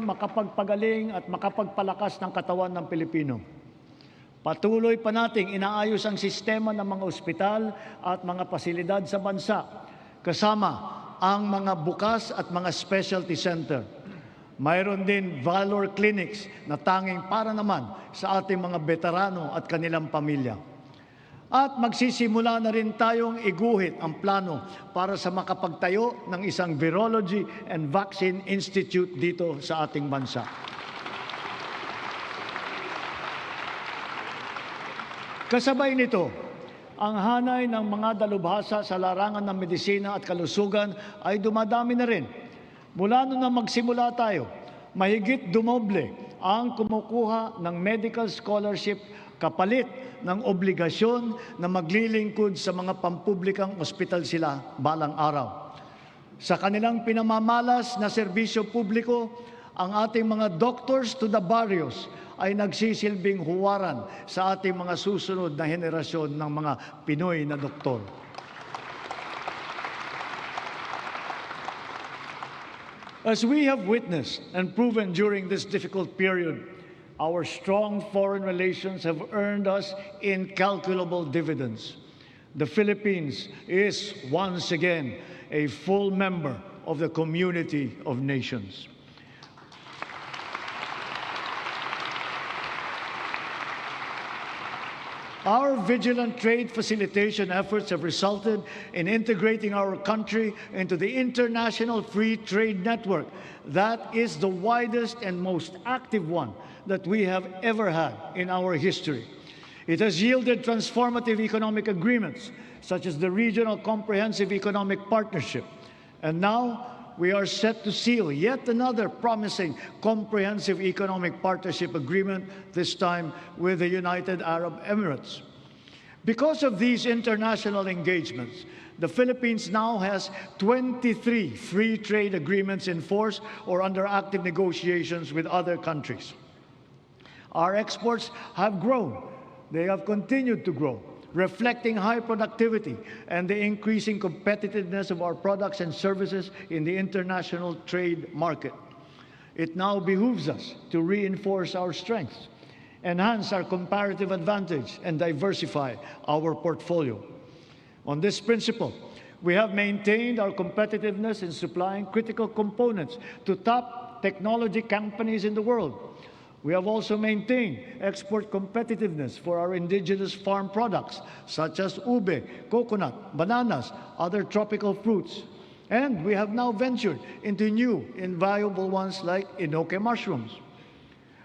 makapagpagaling at makapagpalakas ng katawan ng Pilipino. Patuloy pa nating inaayos ang sistema ng mga ospital at mga pasilidad sa bansa, kasama ang mga bukas at mga specialty center. Mayroon din valor clinics na tanging para naman sa ating mga veterano at kanilang pamilya. At magsisimula na rin tayong iguhit ang plano para sa makapagtayo ng isang Virology and Vaccine Institute dito sa ating bansa. Kasabay nito, ang hanay ng mga dalubhasa sa larangan ng medisina at kalusugan ay dumadami na rin. Mula noon na magsimula tayo, mahigit dumoble ang kumukuha ng medical scholarship kapalit ng obligasyon na maglilingkod sa mga pampublikang ospital sila balang araw. Sa kanilang pinamamalas na serbisyo publiko, ang ating mga doctors to the barrios ay nagsisilbing huwaran sa ating mga susunod na henerasyon ng mga Pinoy na doktor. As we have witnessed and proven during this difficult period, our strong foreign relations have earned us incalculable dividends. The Philippines is once again a full member of the community of nations. Our vigilant trade facilitation efforts have resulted in integrating our country into the international free trade network. That is the widest and most active one that we have ever had in our history. It has yielded transformative economic agreements, such as the Regional Comprehensive Economic Partnership. And now, we are set to seal yet another promising comprehensive economic partnership agreement, this time with the United Arab Emirates. Because of these international engagements, the Philippines now has 23 free trade agreements in force or under active negotiations with other countries. Our exports have grown. They have continued to grow, reflecting high productivity and the increasing competitiveness of our products and services in the international trade market. It now behooves us to reinforce our strengths, enhance our comparative advantage, and diversify our portfolio. On this principle, we have maintained our competitiveness in supplying critical components to top technology companies in the world. We have also maintained export competitiveness for our indigenous farm products, such as ube, coconut, bananas, other tropical fruits. And we have now ventured into new, invaluable ones like Inoke mushrooms.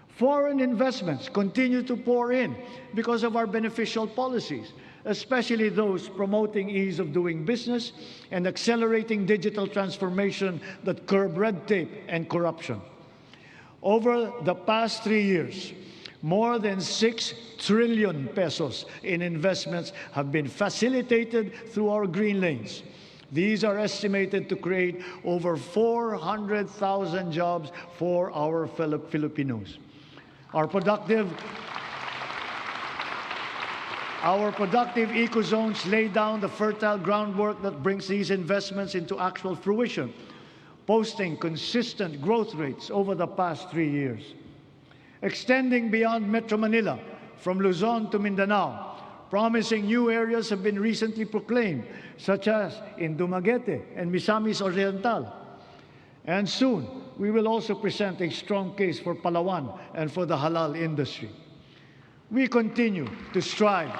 Foreign investments continue to pour in because of our beneficial policies, especially those promoting ease of doing business and accelerating digital transformation that curb red tape and corruption. Over the past 3 years, more than 6 trillion pesos in investments have been facilitated through our green lanes. These are estimated to create over 400,000 jobs for our fellow Filipinos. Our productive eco-zones lay down the fertile groundwork that brings these investments into actual fruition, posting consistent growth rates over the past 3 years. Extending beyond Metro Manila, from Luzon to Mindanao, promising new areas have been recently proclaimed, such as in Dumaguete and Misamis Oriental. And soon, we will also present a strong case for Palawan and for the halal industry. We continue to strive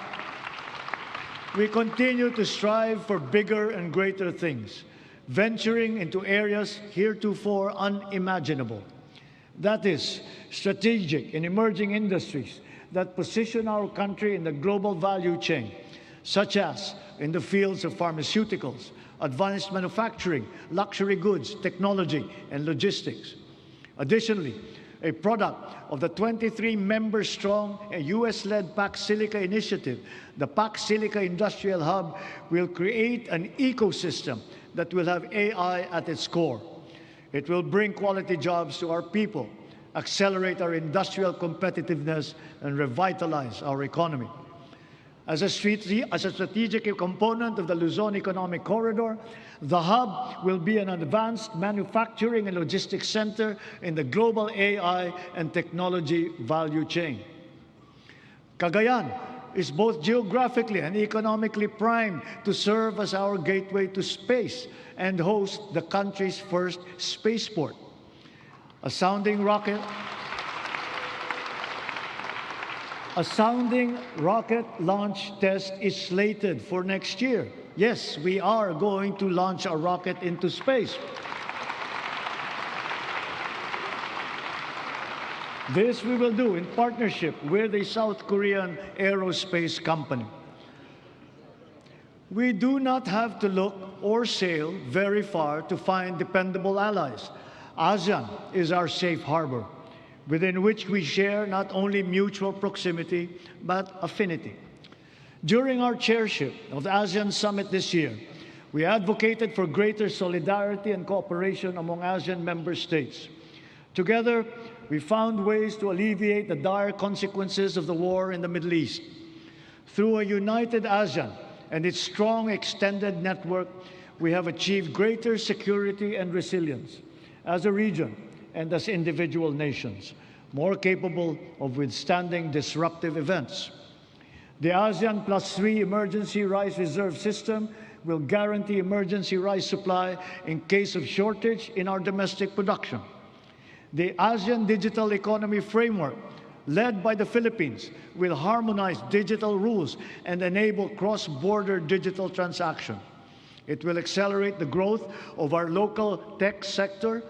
for bigger and greater things, venturing into areas heretofore unimaginable. That is, strategic and emerging industries that position our country in the global value chain, such as in the fields of pharmaceuticals, advanced manufacturing, luxury goods, technology, and logistics. Additionally, a product of the 23-member-strong US-led Pac Silica initiative, the Pac Silica Industrial Hub will create an ecosystem that will have AI at its core. It will bring quality jobs to our people, accelerate our industrial competitiveness, and revitalize our economy. As a strategic component of the Luzon Economic Corridor, the hub will be an advanced manufacturing and logistics center in the global AI and technology value chain. Cagayan is both geographically and economically primed to serve as our gateway to space and host the country's first spaceport. A sounding rocket launch test is slated for next year. Yes, we are going to launch a rocket into space. This we will do in partnership with a South Korean aerospace company. We do not have to look or sail very far to find dependable allies. ASEAN is our safe harbor, within which we share not only mutual proximity, but affinity. During our chairship of the ASEAN Summit this year, we advocated for greater solidarity and cooperation among ASEAN member states. Together, we found ways to alleviate the dire consequences of the war in the Middle East. Through a united ASEAN and its strong extended network, we have achieved greater security and resilience as a region and as individual nations, more capable of withstanding disruptive events. The ASEAN +3 Emergency Rice Reserve System will guarantee emergency rice supply in case of shortage in our domestic production. The ASEAN Digital Economy Framework, led by the Philippines, will harmonize digital rules and enable cross-border digital transaction. It will accelerate the growth of our local tech sector,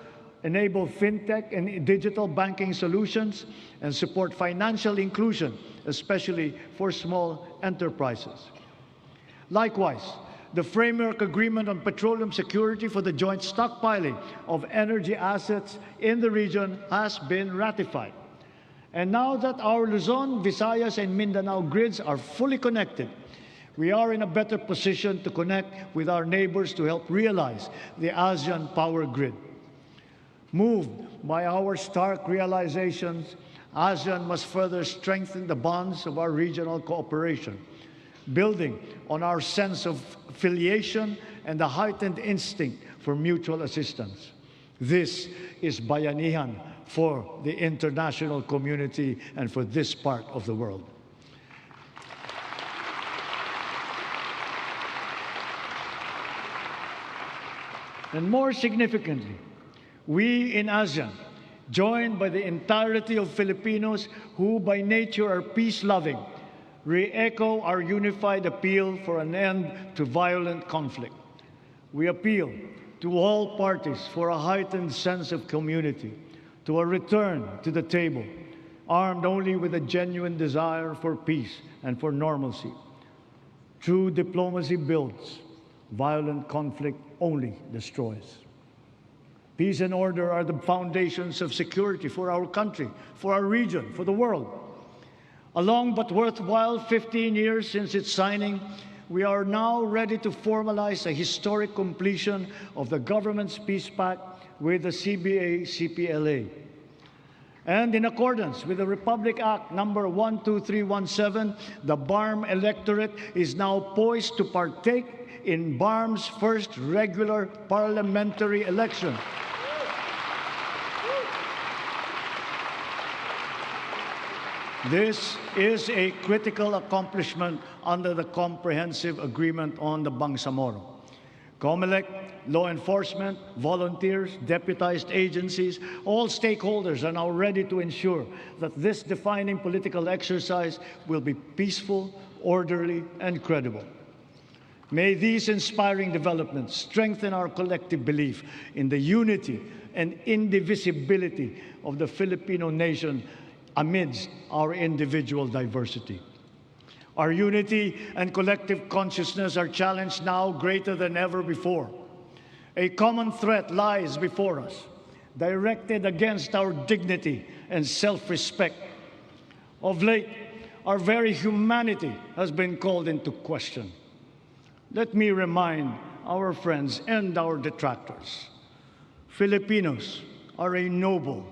enable fintech and digital banking solutions, and support financial inclusion, especially for small enterprises. Likewise, the Framework Agreement on Petroleum Security for the joint stockpiling of energy assets in the region has been ratified. And now that our Luzon, Visayas, and Mindanao grids are fully connected, we are in a better position to connect with our neighbors to help realize the ASEAN Power Grid. Moved by our stark realizations, ASEAN must further strengthen the bonds of our regional cooperation, building on our sense of affiliation and the heightened instinct for mutual assistance. This is bayanihan for the international community and for this part of the world. And more significantly, we in ASEAN, joined by the entirety of Filipinos who by nature are peace-loving, re-echo our unified appeal for an end to violent conflict. We appeal to all parties for a heightened sense of community, to a return to the table, armed only with a genuine desire for peace and for normalcy. True diplomacy builds, violent conflict only destroys. Peace and order are the foundations of security for our country, for our region, for the world. A long but worthwhile 15 years since its signing, we are now ready to formalize a historic completion of the government's peace pact with the CBA-CPLA. And in accordance with the Republic Act number 12317, the BARM electorate is now poised to partake in BARM's first regular parliamentary election. This is a critical accomplishment under the Comprehensive Agreement on the Bangsamoro. COMELEC, law enforcement, volunteers, deputized agencies, all stakeholders are now ready to ensure that this defining political exercise will be peaceful, orderly, and credible. May these inspiring developments strengthen our collective belief in the unity and indivisibility of the Filipino nation amidst our individual diversity. Our unity and collective consciousness are challenged now greater than ever before. A common threat lies before us, directed against our dignity and self-respect. Of late, our very humanity has been called into question. Let me remind our friends and our detractors, Filipinos are a noble,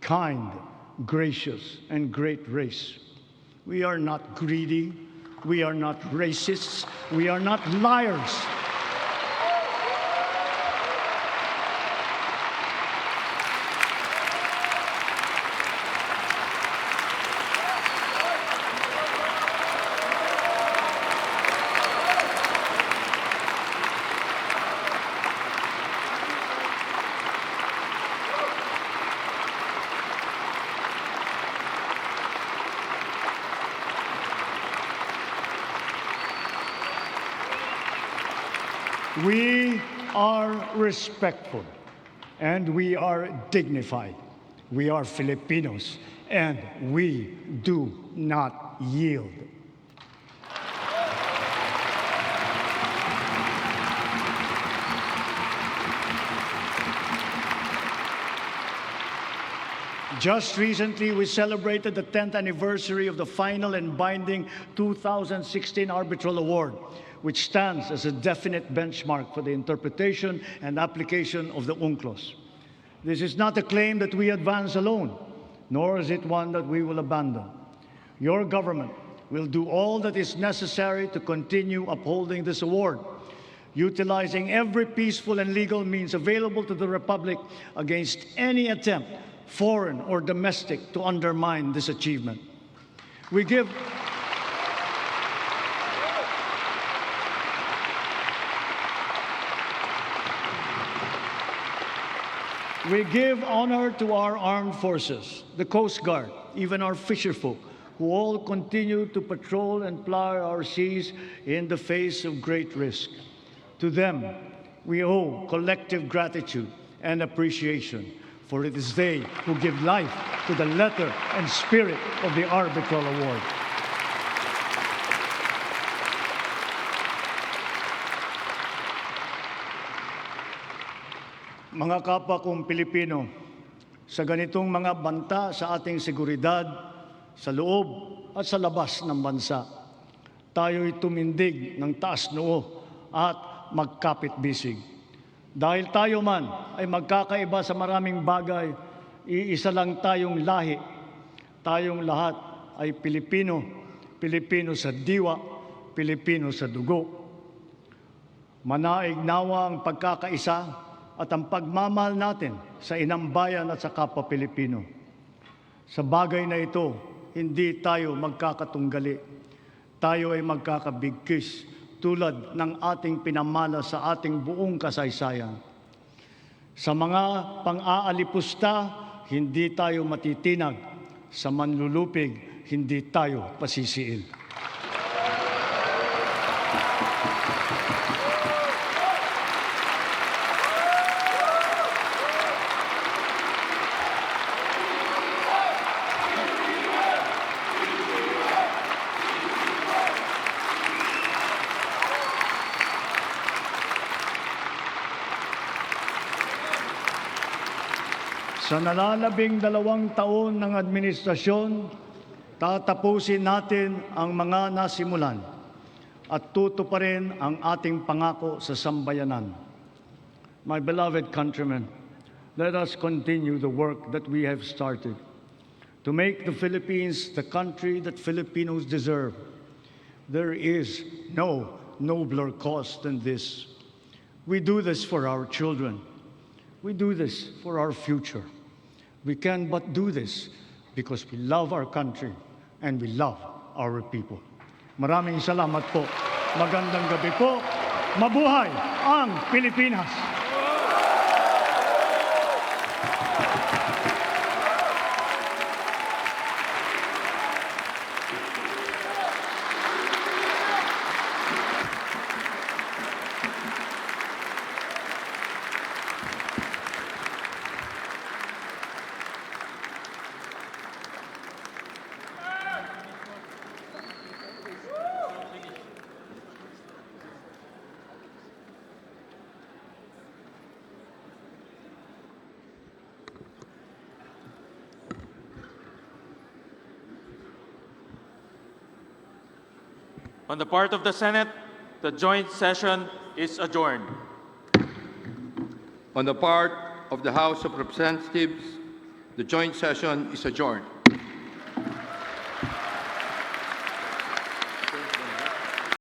kind, gracious, and great race. We are not greedy. We are not racists. We are not liars. We are respectful and we are dignified. We are Filipinos and we do not yield. Just recently, we celebrated the 10th anniversary of the final and binding 2016 Arbitral Award, which stands as a definite benchmark for the interpretation and application of the UNCLOS. This is not a claim that we advance alone, nor is it one that we will abandon. Your government will do all that is necessary to continue upholding this award, utilizing every peaceful and legal means available to the Republic against any attempt, foreign or domestic, to undermine this achievement. We give honor to our armed forces, the Coast Guard, even our fisherfolk, who all continue to patrol and ply our seas in the face of great risk. To them, we owe collective gratitude and appreciation, for it is they who give life to the letter and spirit of the Arbitral Award. Mga kapwa kong Pilipino, sa ganitong mga banta sa ating seguridad, sa loob at sa labas ng bansa, tayo'y tumindig ng taas noo at magkapit-bisig. Dahil tayo man ay magkakaiba sa maraming bagay, iisa lang tayong lahi. Tayong lahat ay Pilipino, Pilipino sa diwa, Pilipino sa dugo. Manaig nawa ang pagkakaisa at ang pagmamahal natin sa inang bayan at sa kapwa Pilipino. Sa bagay na ito, hindi tayo magkakatunggali. Tayo ay magkakabigkis tulad ng ating pinamana sa ating buong kasaysayan. Sa mga pang-aalipusta, hindi tayo matitinag. Sa manlulupig, hindi tayo pasisiil. Sa nalalabing 2 taon ng administrasyon, tatapusin natin ang mga nasimulan at tutuparin ang ating pangako sa sambayanan. My beloved countrymen, let us continue the work that we have started to make the Philippines the country that Filipinos deserve. There is no nobler cause than this. We do this for our children. We do this for our future. We can but do this because we love our country and we love our people. Maraming salamat po. Magandang gabi po. Mabuhay ang Pilipinas! On the part of the Senate, the joint session is adjourned. On the part of the House of Representatives, the joint session is adjourned.